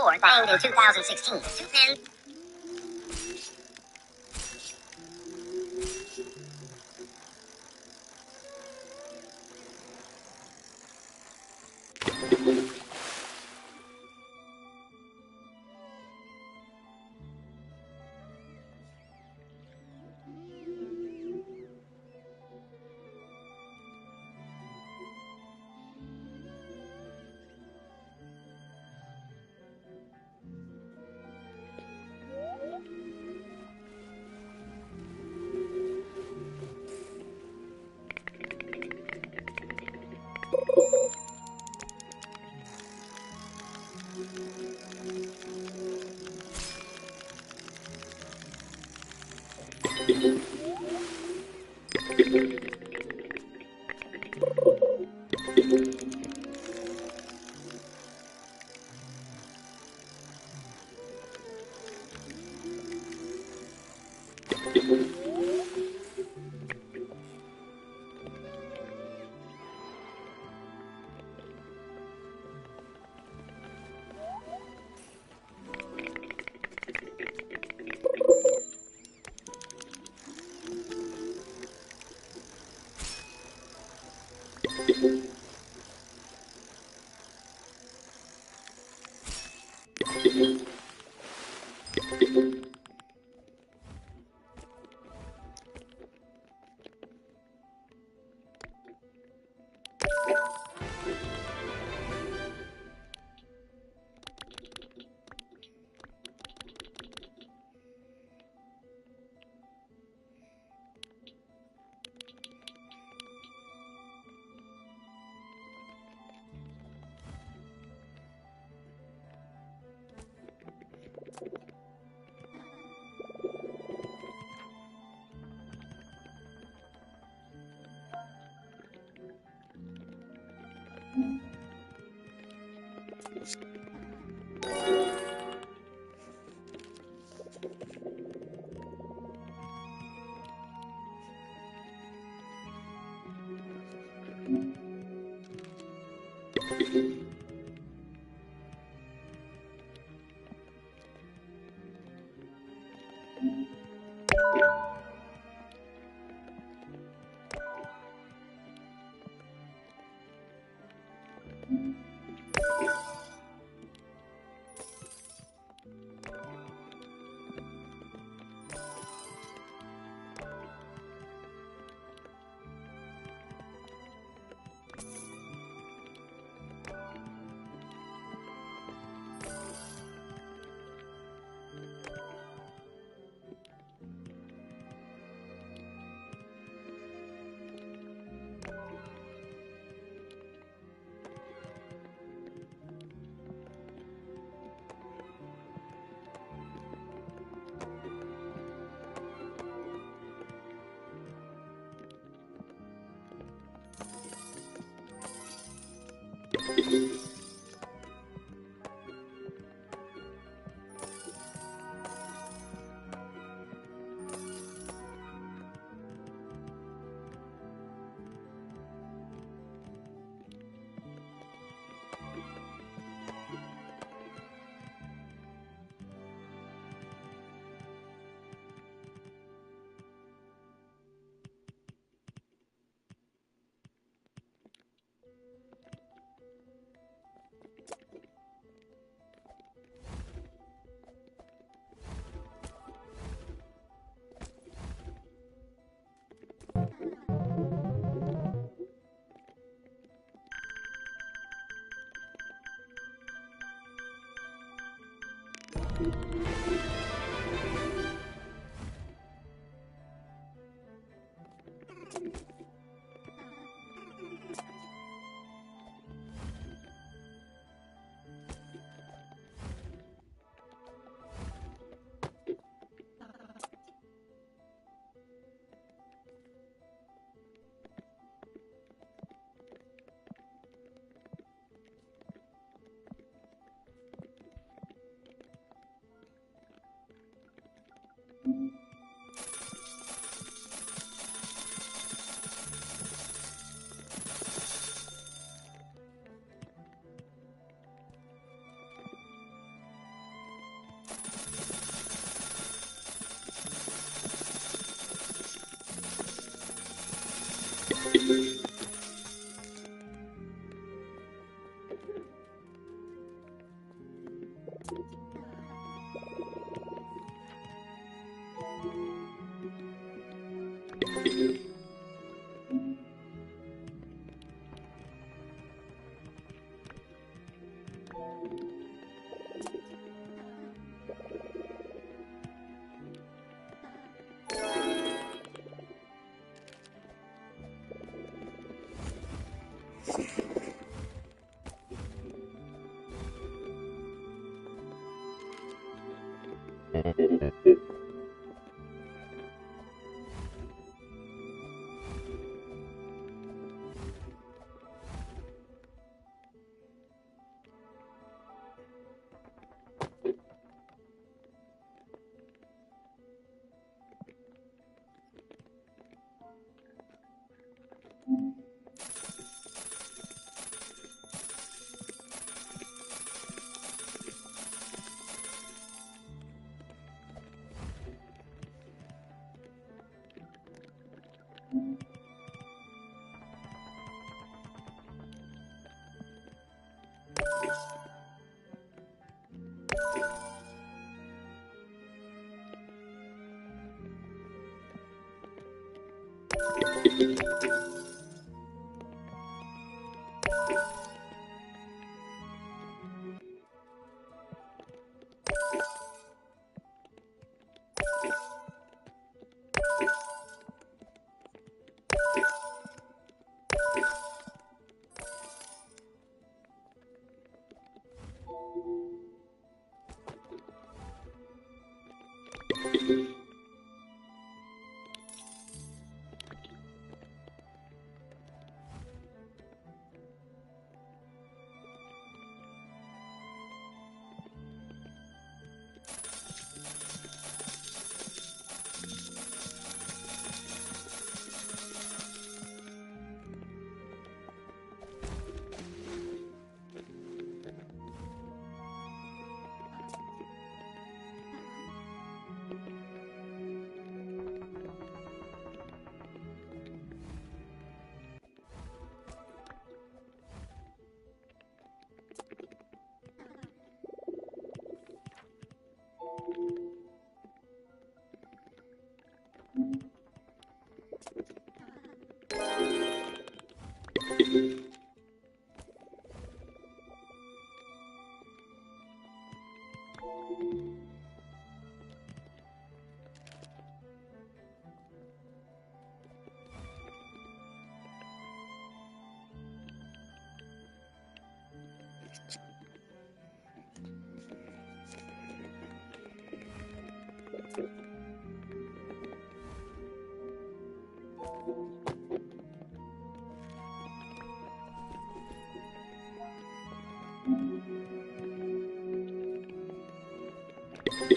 Four banged in 2016. Two pens.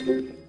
you